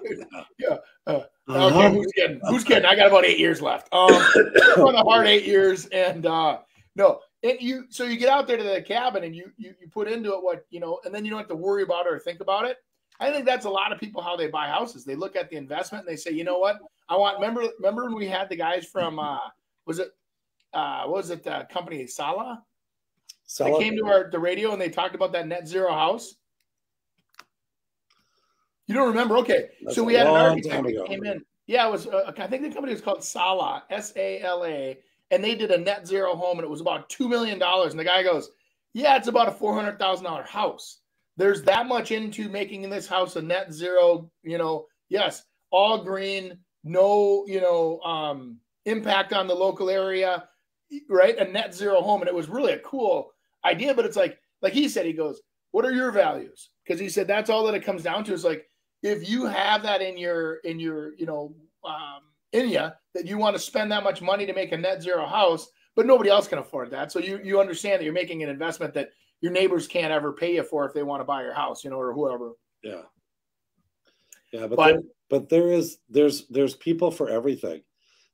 Okay, who's kidding? I got about 8 years left. On a hard 8 years. And no. And so you get out there to the cabin and you put into it what, and then you don't have to worry about it or think about it. I think that's a lot of people, how they buy houses. They look at the investment and they say, you know what? Remember when we had the guys from, what was it, the company Sala? They came to the radio and they talked about that net zero house. You don't remember? Okay. So we had an architect that came in. Yeah, it was, I think the company was called Sala, S-A-L-A. And they did a net zero home and it was about $2 million. And the guy goes, yeah, it's about a $400,000 house. There's that much into making this house a net zero, yes, all green, no, impact on the local area, right? A net zero home. And it was really a cool idea, but it's like he said, he goes, what are your values? Because he said, that's all that it comes down to is like, if you have that in your that you want to spend that much money to make a net zero house, but nobody else can afford that. So you understand that you're making an investment that your neighbors can't ever pay you for if they want to buy your house, or whoever. Yeah. Yeah. But there's people for everything.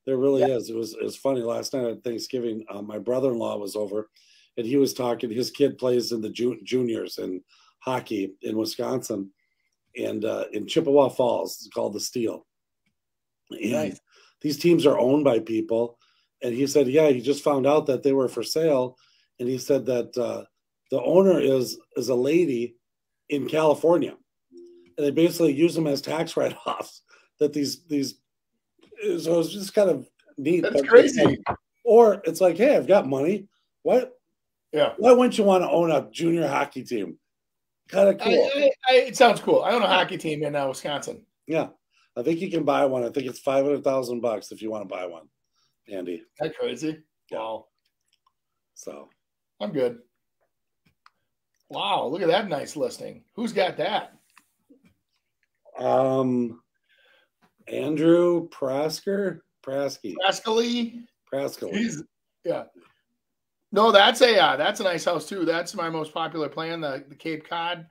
There really is. It was funny last night at Thanksgiving. My brother-in-law was over and he was talking, his kid plays in the juniors in hockey in Wisconsin and in Chippewa Falls, it's called the Steel. And nice. These teams are owned by people. And he said, yeah, he just found out that they were for sale. And he said that the owner is a lady in California. And they basically use them as tax write-offs. That these so it's just kind of neat. That's crazy. Or it's like, hey, I've got money. What? Yeah. Why wouldn't you want to own a junior hockey team? Kind of cool. It sounds cool. I own a hockey team in Wisconsin. Yeah. I think you can buy one. I think it's $500,000 if you want to buy one, Andy. That's crazy. Wow. So I'm good. Wow, look at that nice listing. Who's got that? Andrew Prasky. Praskily. Yeah. No, that's a nice house too. That's my most popular plan, the Cape Cod.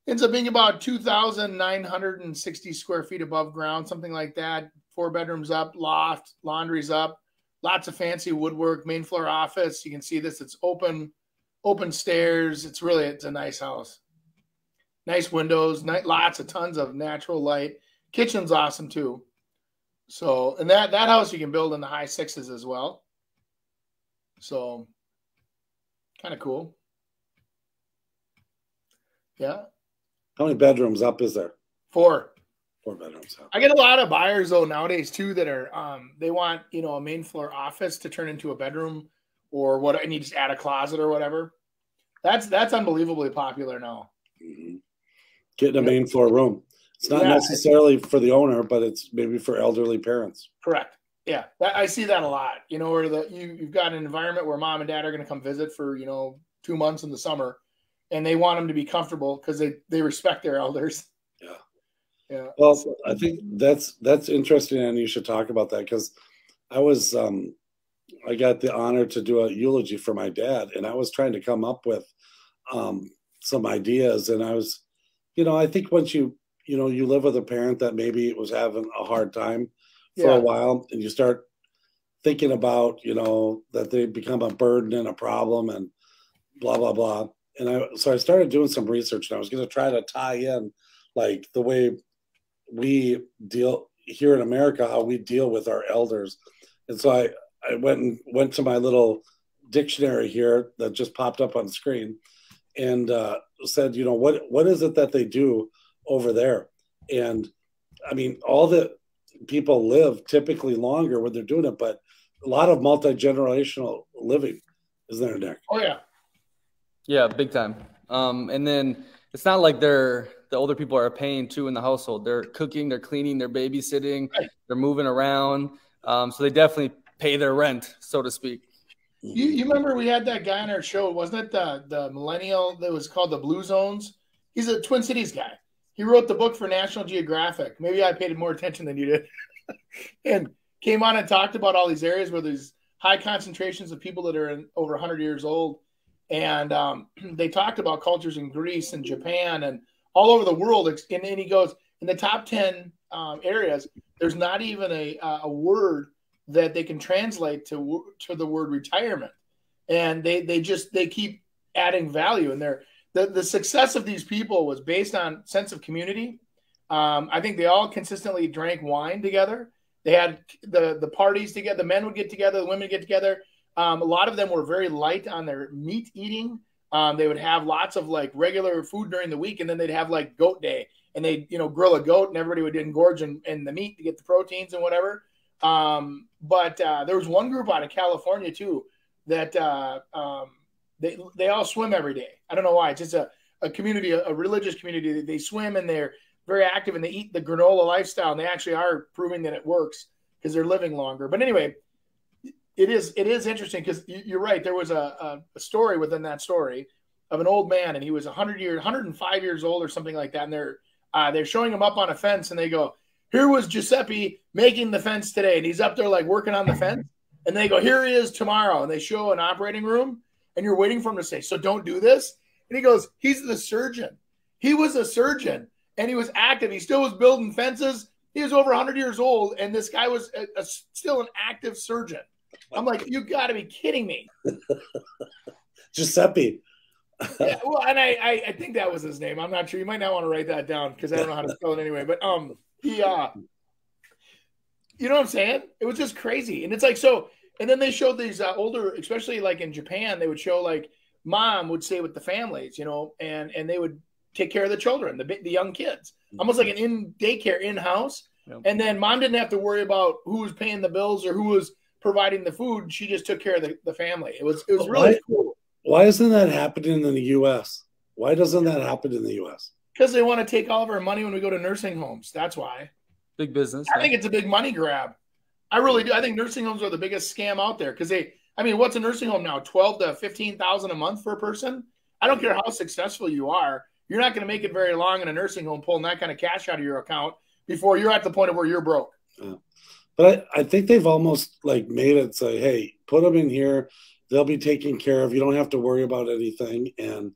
Ends up being about 2,960 square feet above ground, something like that. 4 bedrooms up, loft, laundry's up, lots of fancy woodwork, main floor office. You can see this. It's open stairs. It's a nice house. Nice windows, tons of natural light. Kitchen's awesome too. So, and that house you can build in the high 6s as well. So, kind of cool. Yeah. How many bedrooms up is there? 4. 4 bedrooms up. I get a lot of buyers though nowadays too that are they want, a main floor office to turn into a bedroom or what, and you just add a closet or whatever. That's unbelievably popular now. Mm-hmm. Getting a main floor room. It's not necessarily for the owner, but it's maybe for elderly parents. Correct. Yeah, I see that a lot. Where you've got an environment where mom and dad are going to come visit for 2 months in the summer, and they want them to be comfortable because they respect their elders. Yeah. Yeah. Well, I think that's interesting, and you should talk about that because I got the honor to do a eulogy for my dad, and I was trying to come up with some ideas, and I was, I think once you live with a parent that maybe was having a hard time for a while, and you start thinking about, that they become a burden and a problem and blah, blah, blah. And so I started doing some research, and I was going to try to tie in like the way we deal here in America, how we deal with our elders. And so I went to my little dictionary here that just popped up on the screen and said, what is it that they do over there? And I mean, all the people live typically longer when they're doing it, but a lot of multi-generational living, isn't there, Nick? Oh yeah. Yeah, big time. And then it's not like the older people are paying too in the household. They're cooking, they're cleaning, they're babysitting, they're moving around. So they definitely pay their rent, so to speak. You remember we had that guy on our show, wasn't it the millennial that was called the Blue Zones? He's a Twin Cities guy. He wrote the book for National Geographic. Maybe I paid more attention than you did. And came on and talked about all these areas where there's high concentrations of people that are over 100 years old. And they talked about cultures in Greece and Japan and all over the world. And he goes, in the top 10 areas, there's not even a word that they can translate to the word retirement. And they keep adding value. And the success of these people was based on sense of community. I think they all consistently drank wine together. They had the parties together. The men would get together. The women would get together. A lot of them were very light on their meat eating. They would have lots of like regular food during the week, and then they'd have like goat day, and they'd grill a goat, and everybody would engorge in the meat to get the proteins and whatever. But there was one group out of California too that they all swim every day. I don't know why. It's just a community, a religious community. They swim and they're very active, and they eat the granola lifestyle, and they actually are proving that it works because they're living longer. But anyway, it is interesting because you're right. There was a story within that story of an old man, and he was 105 years old or something like that. And they're showing him up on a fence, and they go, "Here was Giuseppe making the fence today," and he's up there like working on the fence. And they go, "Here he is tomorrow," and they show an operating room, and you're waiting for him to say, "So don't do this." And he goes, "He's the surgeon. He was a surgeon, and he was active. He still was building fences. He was over 100 years old, and this guy was still an active surgeon." I'm like, you got to be kidding me. Giuseppe. Yeah, well, and I think that was his name. I'm not sure. You might not want to write that down because I don't know how to spell it anyway. But he, you know what I'm saying? It was just crazy. And it's like, so, and then they showed these older, especially like in Japan, they would show like mom would stay with the families, and they would take care of the children, the young kids, almost like an daycare in-house. Yep. And then mom didn't have to worry about who was paying the bills or who was providing the food. She just took care of the family. It was really cool. Why isn't that happening in the U.S.? Why doesn't that happen in the U.S.? Because they want to take all of our money when we go to nursing homes. That's why. Big business. I think it's a big money grab. I really do. I think nursing homes are the biggest scam out there because what's a nursing home now? $12,000 to $15,000 a month for a person. I don't care how successful you are. You're not going to make it very long in a nursing home pulling that kind of cash out of your account before you're at the point of where you're broke. But I think they've almost like made it say, hey, put them in here They'll be taken care of. You don't have to worry about anything. And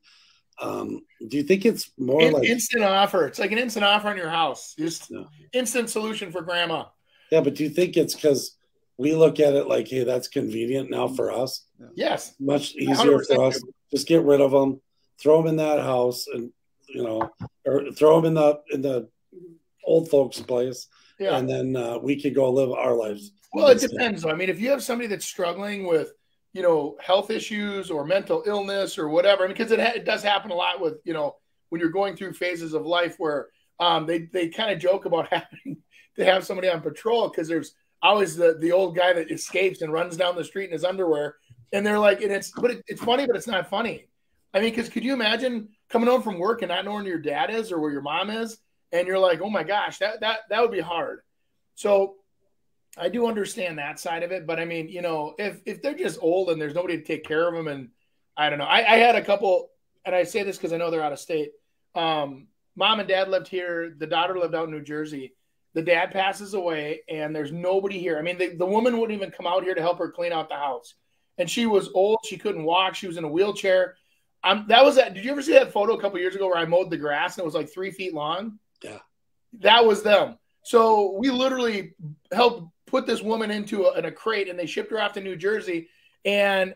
do you think it's more like instant offer? It's like an instant offer on your house. Just instant solution for grandma. Yeah, but do you think it's because we look at it like, hey, that's convenient now for us? Yes. Much easier for us. Just get rid of them, throw them in that house, and or throw them in the old folks' place, and then we could go live our lives. Well, it depends. I mean, if you have somebody that's struggling with, health issues or mental illness or whatever, because it does happen a lot with, when you're going through phases of life where they kind of joke about having to have somebody on patrol because there's always the old guy that escapes and runs down the street in his underwear. And they're like, it's funny, but it's not funny. I mean, because could you imagine coming home from work and not knowing where your dad is or where your mom is? And you're like, oh my gosh, that would be hard. So I do understand that side of it. But I mean, if they're just old and there's nobody to take care of them, and I don't know. I had a couple, and I say this because I know they're out of state. Mom and dad lived here. The daughter lived out in New Jersey. The dad passes away and there's nobody here. I mean, the woman wouldn't even come out here to help her clean out the house. And she was old. She couldn't walk. She was in a wheelchair. Did you ever see that photo a couple years ago where I mowed the grass and it was like 3 feet long? Yeah. That was them. So we literally helped put this woman into a crate and they shipped her off to New Jersey. And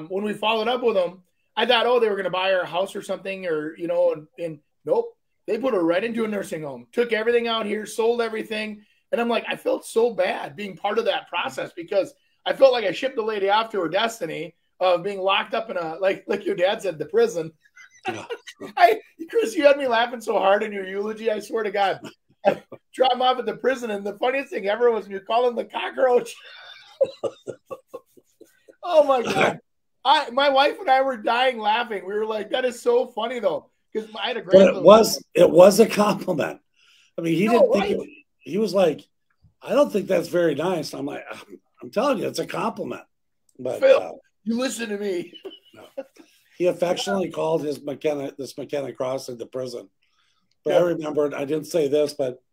when we followed up with them, I thought, they were going to buy her a house or something and nope. They put her right into a nursing home, took everything out here, sold everything. And I'm like, I felt so bad being part of that process because I felt like I shipped the lady off to her destiny of being locked up in like your dad said, the prison. Yeah. Chris, you had me laughing so hard in your eulogy. I swear to God, I dropped him off at the prison. And the funniest thing ever was when you call him the cockroach. Oh my God. My wife and I were dying laughing. We were like, that is so funny though. Because I had a great. It was a compliment. I mean, he didn't think he was like, I don't think that's very nice. I'm like, I'm telling you, it's a compliment. But Phil, you listen to me. No. He affectionately called this McKenna Cross in the prison. But I remembered, I didn't say this, but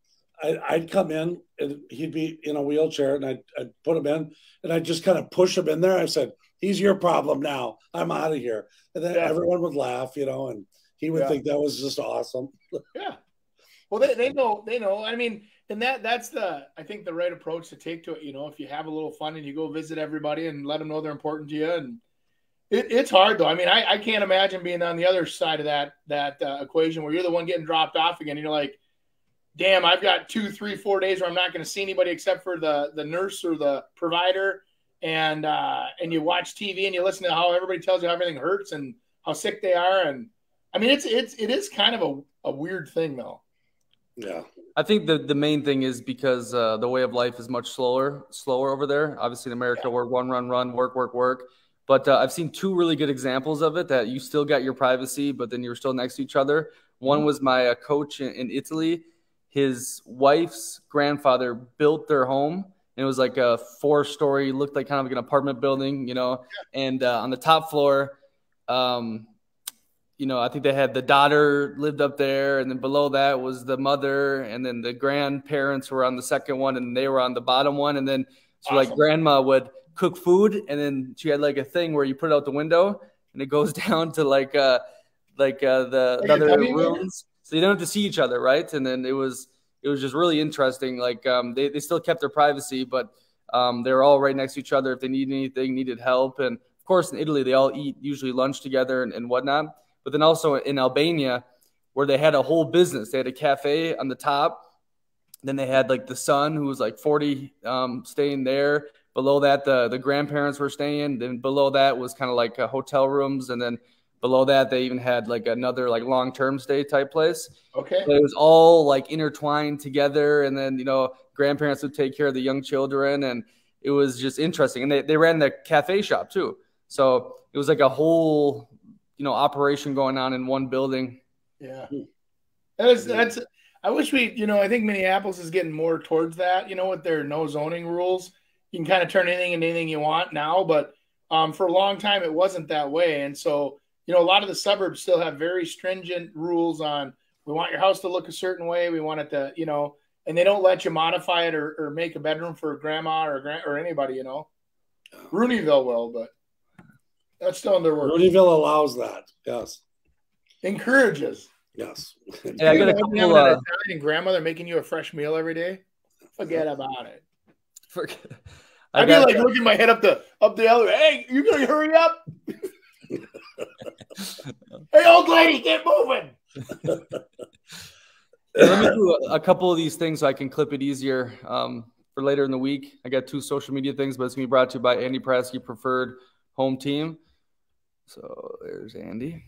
I'd come in and he'd be in a wheelchair and I'd put him in and I'd just kind of push him in there. I said, he's your problem now. I'm out of here. And then everyone would laugh, and he would think that was just awesome. Yeah. Well, they know. I mean, and that's I think the right approach to take to it. If you have a little fun and you go visit everybody and let them know they're important to you. And it's hard though. I mean, I can't imagine being on the other side of that equation where you're the one getting dropped off again. And you're like, damn, I've got 2, 3, 4 days where I'm not going to see anybody except for the nurse or the provider. And you watch TV and you listen to how everybody tells you how everything hurts and how sick they are. And I mean, it is kind of a weird thing, though. Yeah, I think the main thing is because the way of life is much slower over there. Obviously, in America, we're run, work. But I've seen 2 really good examples of it that you still got your privacy, but then you're still next to each other. One was my coach in Italy. His wife's grandfather built their home. And it was like a 4-story, looked like kind of like an apartment building, And on the top floor, I think they had the daughter lived up there, and then below that was the mother, and then the grandparents were on the second one, and they were on the bottom one. And then like grandma would cook food, and then she had like a thing where you put it out the window, and it goes down to the other rooms, so you don't have to see each other, right? And then it was just really interesting. Like they still kept their privacy, but they were all right next to each other if they needed help. And of course, in Italy, they all eat usually lunch together and whatnot. But then also in Albania, where they had a whole business, they had a cafe on the top. Then they had like the son who was like 40 staying there. Below that, the grandparents were staying. Then below that was kind of like hotel rooms. And then below that, they even had like another like long-term stay type place. Okay. So it was all like intertwined together. And then, grandparents would take care of the young children. And it was just interesting. And they ran the cafe shop too. So it was like a whole operation going on in one building. Yeah. That's I wish I think Minneapolis is getting more towards that, with their no zoning rules. You can kind of turn anything into anything you want now, but for a long time it wasn't that way. And so, a lot of the suburbs still have very stringent rules on, we want your house to look a certain way. We want it to, and they don't let you modify it or make a bedroom for grandma or anybody, Rooneyville will, but That's still in their work. Rooneyville allows that. Yes. Encourages. Yes. Yeah, I got a couple. An Italian grandmother making you a fresh meal every day. Forget about it. I'd be like looking my head up the elevator. Hey, you gonna hurry up? Hey, old lady, get moving. Let me do a couple of these things so I can clip it easier for later in the week. I got 2 social media things, but it's going to be brought to you by Andy Prasky Preferred Home Team. So there's Andy.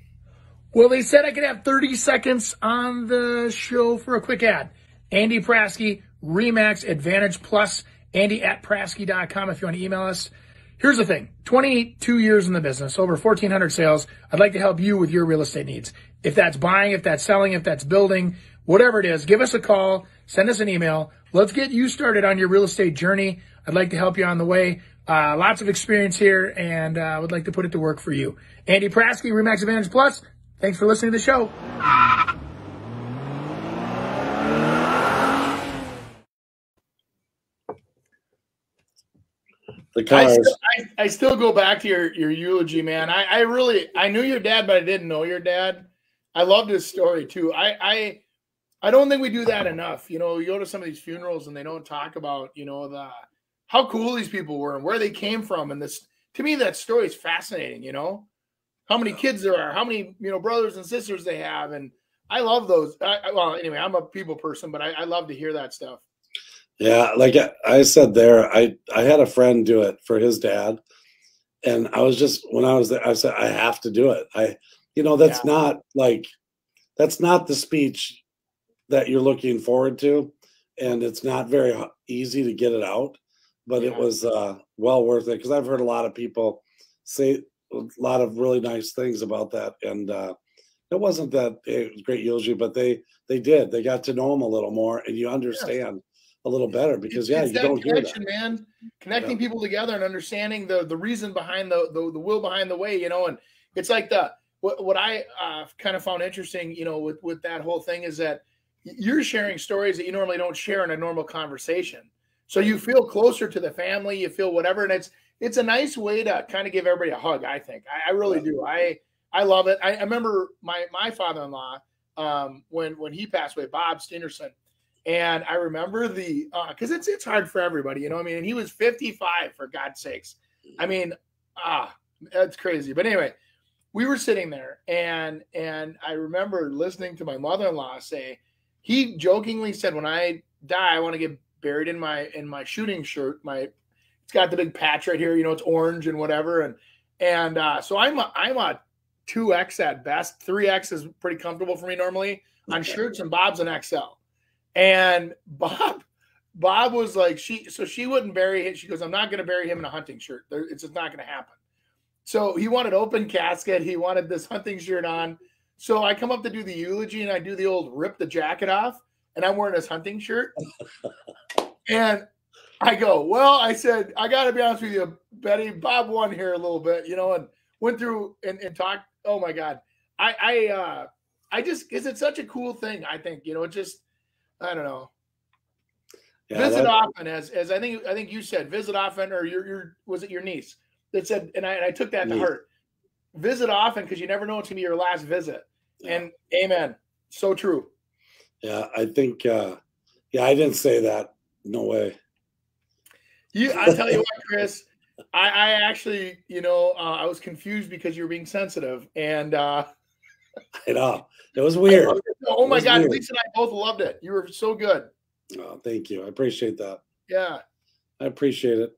Well, they said I could have 30 seconds on the show for a quick ad. Andy Prasky, Remax Advantage Plus, Andy@Prasky.com if you want to email us. Here's the thing, 22 years in the business, over 1,400 sales. I'd like to help you with your real estate needs. If that's buying, if that's selling, if that's building, whatever it is, give us a call, send us an email. Let's get you started on your real estate journey. I'd like to help you on the way. Lots of experience here, and I would like to put it to work for you. Andy Prasky, Remax Advantage Plus. Thanks for listening to the show. The cars. I still go back to your eulogy, man. I knew your dad, but I didn't know your dad. I loved his story too. I don't think we do that enough. You know, you go to some of these funerals and they don't talk about, you know, how cool these people were and where they came from. And this, to me, that story is fascinating. You know, how many kids there are, how many, you know, brothers and sisters they have. And I love those. Well, anyway, I'm a people person, but I love to hear that stuff. Yeah, like I said there, I had a friend do it for his dad, and I was just, when I was there, I said, I have to do it. That's not the speech that you're looking forward to, and it's not very easy to get it out, but it was well worth it, because I've heard a lot of people say a lot of really nice things about that, and it wasn't that it was great eulogy, but they got to know him a little more, and you understand a little better, because you don't hear that, man. Connecting people together and understanding the reason behind the will behind the way, you know. And it's like what I kind of found interesting, you know, with that whole thing is that you're sharing stories that you normally don't share in a normal conversation. So you feel closer to the family, you feel whatever, and it's a nice way to kind of give everybody a hug. I think I really do. I love it. I remember my father-in-law when he passed away, Bob Steenerson. And I remember because it's hard for everybody, you know what I mean? And he was 55, for God's sakes. I mean, that's crazy. But anyway, we were sitting there, and I remember listening to my mother-in-law say, he jokingly said, when I die, I want to get buried in my shooting shirt. It's got the big patch right here, you know, it's orange and whatever. And so I'm a 2X at best. 3X is pretty comfortable for me normally on shirts, and Bob's an XL. And Bob was like, she wouldn't bury him. She goes, I'm not going to bury him in a hunting shirt. It's just not going to happen. So he wanted open casket. He wanted this hunting shirt on. So I come up to do the eulogy, and I do the old rip the jacket off, and I'm wearing his hunting shirt. And I go, well, I said, I got to be honest with you, Betty, Bob won here a little bit, you know, and went through and talked. Oh my God. I just, because it's such a cool thing. I think, you know, it just, I don't know. Yeah, visit often, as I think you said, visit often, or your was it your niece that said, and I took that to heart. Visit often, because you never know it's gonna be your last visit. Yeah. And amen. So true. Yeah, I think I didn't say that. No way. I tell you what, Chris, I actually, you know, I was confused because you were being sensitive, and I know. It was weird. Oh my God, weird. Lisa and I both loved it. You were so good. Oh, thank you. I appreciate that. Yeah. I appreciate it.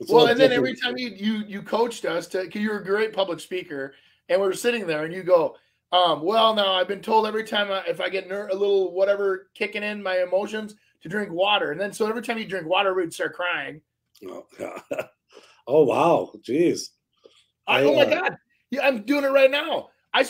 Well, and then every time you coached us because you're a great public speaker, and we were sitting there and you go, well, now I've been told every time if I get a little whatever kicking in my emotions to drink water. And then so every time you drink water, we'd start crying. Oh, oh wow. Jeez. Oh my God. Yeah, I'm doing it right now. I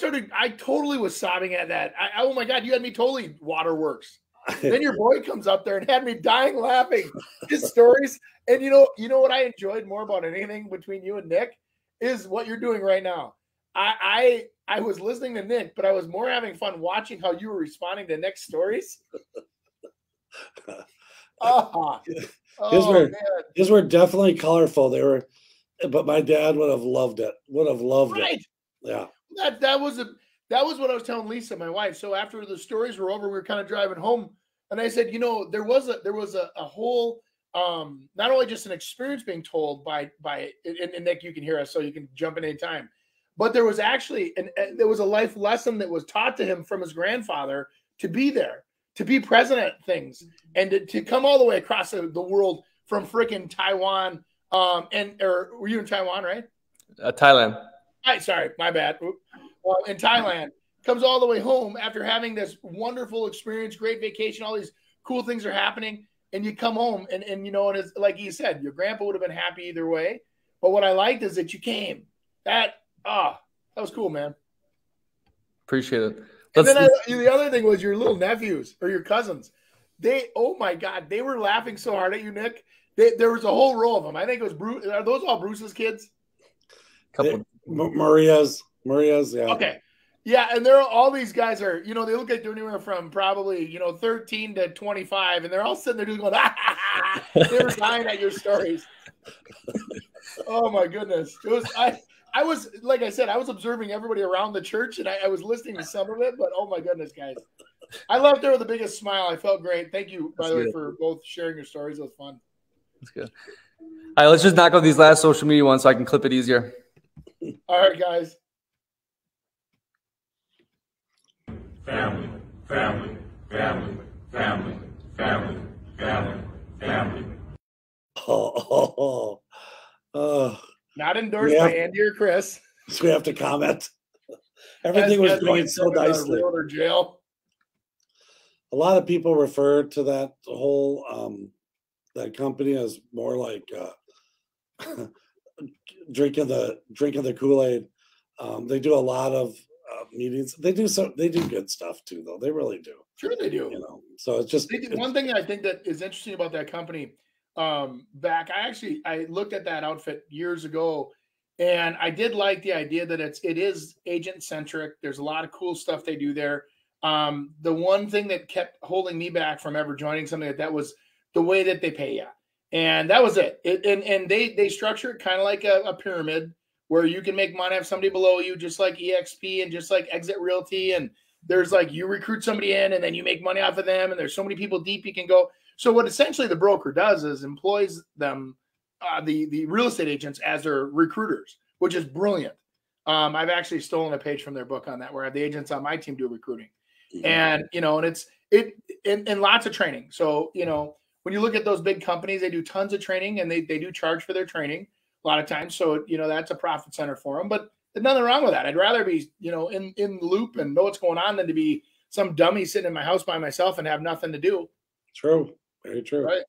totally was sobbing at that. Oh my God, you had me totally waterworks. Then your boy comes up there and had me dying laughing. His stories. And you know what I enjoyed more about anything between you and Nick is what you're doing right now. I was listening to Nick, but I was more having fun watching how you were responding to Nick's stories. His were definitely colorful. They were, but my dad would have loved it. Would have loved it. Yeah. That was what I was telling Lisa, my wife. So after the stories were over, we were kind of driving home, and I said, there was a whole not only just an experience being told by and Nick, you can hear us, so you can jump in any time, but there was actually there was a life lesson that was taught to him from his grandfather to be there, to be present at things, and to come all the way across the world from freaking Taiwan. Or were you in Taiwan, right? Thailand. Sorry, my bad. In Thailand, comes all the way home after having this wonderful experience, great vacation, all these cool things are happening, and you come home and and it's like you said, your grandpa would have been happy either way. But what I liked is that you came. That was cool, man. Appreciate it. And then the other thing was your little nephews or your cousins. Oh my God, they were laughing so hard at you, Nick. There was a whole row of them. I think it was Bruce. Are those all Bruce's kids? Maria's, yeah. Okay. Yeah, and all these guys are, they look like they're anywhere from probably, 13 to 25, and they're all sitting there doing going, they were dying at your stories. Oh my goodness. I was, like I said, I was observing everybody around the church, and I was listening to some of it, but oh my goodness, guys. I left there with the biggest smile. I felt great. Thank you, by the way, for both sharing your stories. It was fun. That's good. All right, let's just knock out these last social media ones so I can clip it easier. All right, guys. Family, family, family, family, family, family, family. Not endorsed by Andy or Chris. So we have to comment. Everything was going so nicely. Or jail. A lot of people refer to that whole that company as more like drinking the Kool-Aid. They do a lot of meetings. They do good stuff too, though. They really do. Sure, they do. So it's just one thing that I think that is interesting about that company. I looked at that outfit years ago, and I did like the idea that it is agent centric. There's a lot of cool stuff they do there. The one thing that kept holding me back from ever joining something like that was the way that they pay you. And that was it. And they structure it kind of like a pyramid where you can make money, have somebody below you, just like EXP and just like Exit Realty. And there's like you recruit somebody in and then you make money off of them. And there's so many people deep you can go. So what essentially the broker does is employs them, the real estate agents as their recruiters, which is brilliant. I've actually stolen a page from their book on that, where the agents on my team do recruiting. And, and lots of training. So, when you look at those big companies, they do tons of training, and they do charge for their training a lot of times. So, that's a profit center for them, but there's nothing wrong with that. I'd rather be, in the loop and know what's going on than to be some dummy sitting in my house by myself and have nothing to do. True. Very true. Right.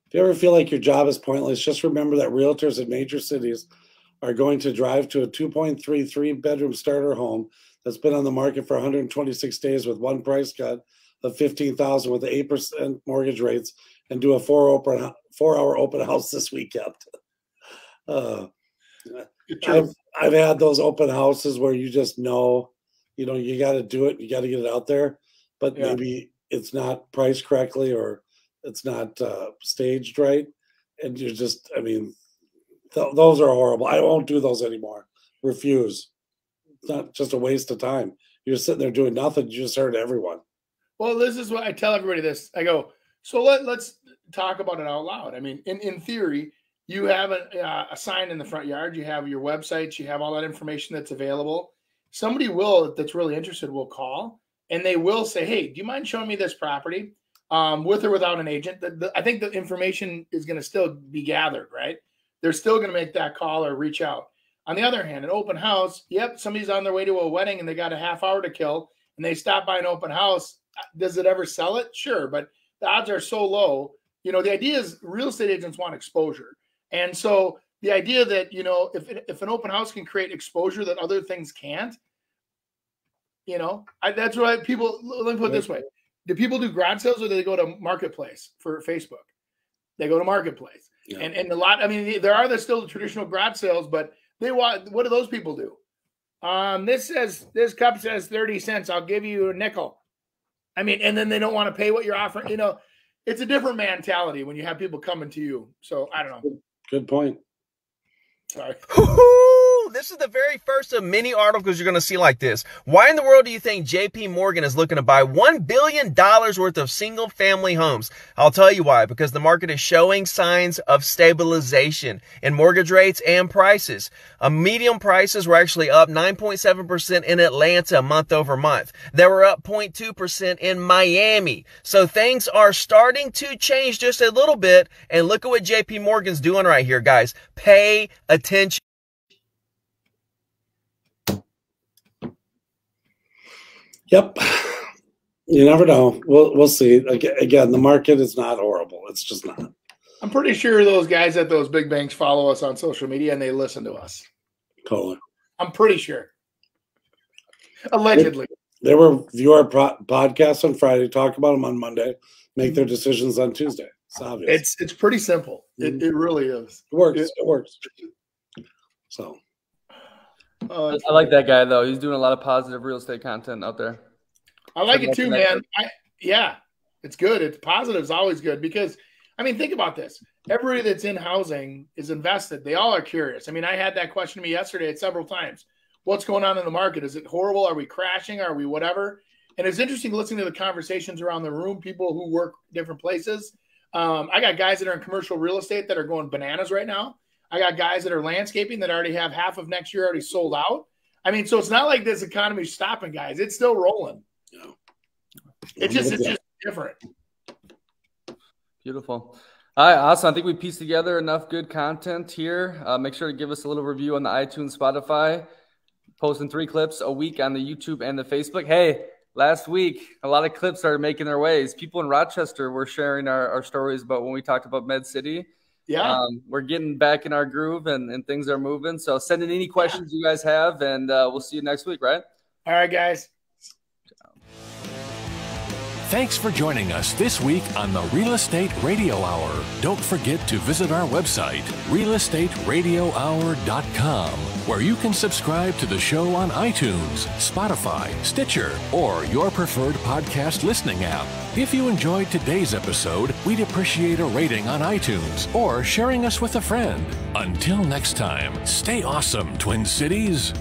If you ever feel like your job is pointless, just remember that realtors in major cities are going to drive to a 2.33 bedroom starter home that's been on the market for 126 days with one price cut of $15,000 with 8% mortgage rates and do a 4-hour open house this weekend. I've had those open houses where you just know, you got to do it. You got to get it out there, but maybe it's not priced correctly or it's not staged right. And you're just, those are horrible. I won't do those anymore. Refuse. It's not just a waste of time. You're sitting there doing nothing. You just hurt everyone. Well, this is what I tell everybody this. I go, so let's talk about it out loud. In theory, you have a sign in the front yard. You have your websites. You have all that information that's available. Somebody that's really interested will call, and they will say, hey, do you mind showing me this property with or without an agent? I think the information is going to still be gathered, right? They're still going to make that call or reach out. On the other hand, an open house, somebody's on their way to a wedding and they got a half hour to kill and they stop by an open house. Does it ever sell it? Sure, but the odds are so low. The idea is real estate agents want exposure. And so the idea that, if an open house can create exposure that other things can't, that's why people, let me put it this way. Do people do garage sales or do they go to Marketplace for Facebook? They go to Marketplace. Yeah. And a lot, there are still the traditional garage sales, but what do those people do? This cup says 30 cents. I'll give you a nickel. And then they don't want to pay what you're offering. it's a different mentality when you have people coming to you. So I don't know. Good point. Sorry. This is the very first of many articles you're going to see like this. Why in the world do you think JP Morgan is looking to buy $1 billion worth of single family homes? I'll tell you why. Because the market is showing signs of stabilization in mortgage rates and prices. Median prices were actually up 9.7% in Atlanta month over month. They were up 0.2% in Miami. So things are starting to change just a little bit. And look at what JP Morgan's doing right here, guys. Pay attention. Yep. You never know. We'll see. Again, the market is not horrible. It's just not. I'm pretty sure those guys at those big banks follow us on social media and they listen to us. Totally. I'm pretty sure. Allegedly. They were view our podcast on Friday, talk about them on Monday, make their decisions on Tuesday. It's obvious. It's pretty simple. It really is. It works. It works. So. I like that guy, though. He's doing a lot of positive real estate content out there. I like it too, man. Yeah, it's good. It's positive is always good because, I mean, think about this. Everybody that's in housing is invested. They all are curious. I mean, I had that question to me yesterday several times. What's going on in the market? Is it horrible? Are we crashing? Are we whatever? And it's interesting listening to the conversations around the room, people who work different places. I got guys that are in commercial real estate that are going bananas right now. I got guys that are landscaping that already have half of next year already sold out. I mean, so it's not like this economy is stopping, guys. It's still rolling. Yeah. It's just different. Beautiful. All right, awesome. I think we pieced together enough good content here. Make sure to give us a little review on the iTunes, Spotify. Posting 3 clips a week on the YouTube and the Facebook. Hey, last week, a lot of clips started making their ways. People in Rochester were sharing our stories about when we talked about Med City. Yeah, we're getting back in our groove and things are moving. So send in any questions you guys have, and we'll see you next week, right? All right, guys. Thanks for joining us this week on the Real Estate Radio Hour. Don't forget to visit our website, realestateradiohour.com, where you can subscribe to the show on iTunes, Spotify, Stitcher, or your preferred podcast listening app. If you enjoyed today's episode, we'd appreciate a rating on iTunes or sharing us with a friend. Until next time, stay awesome, Twin Cities.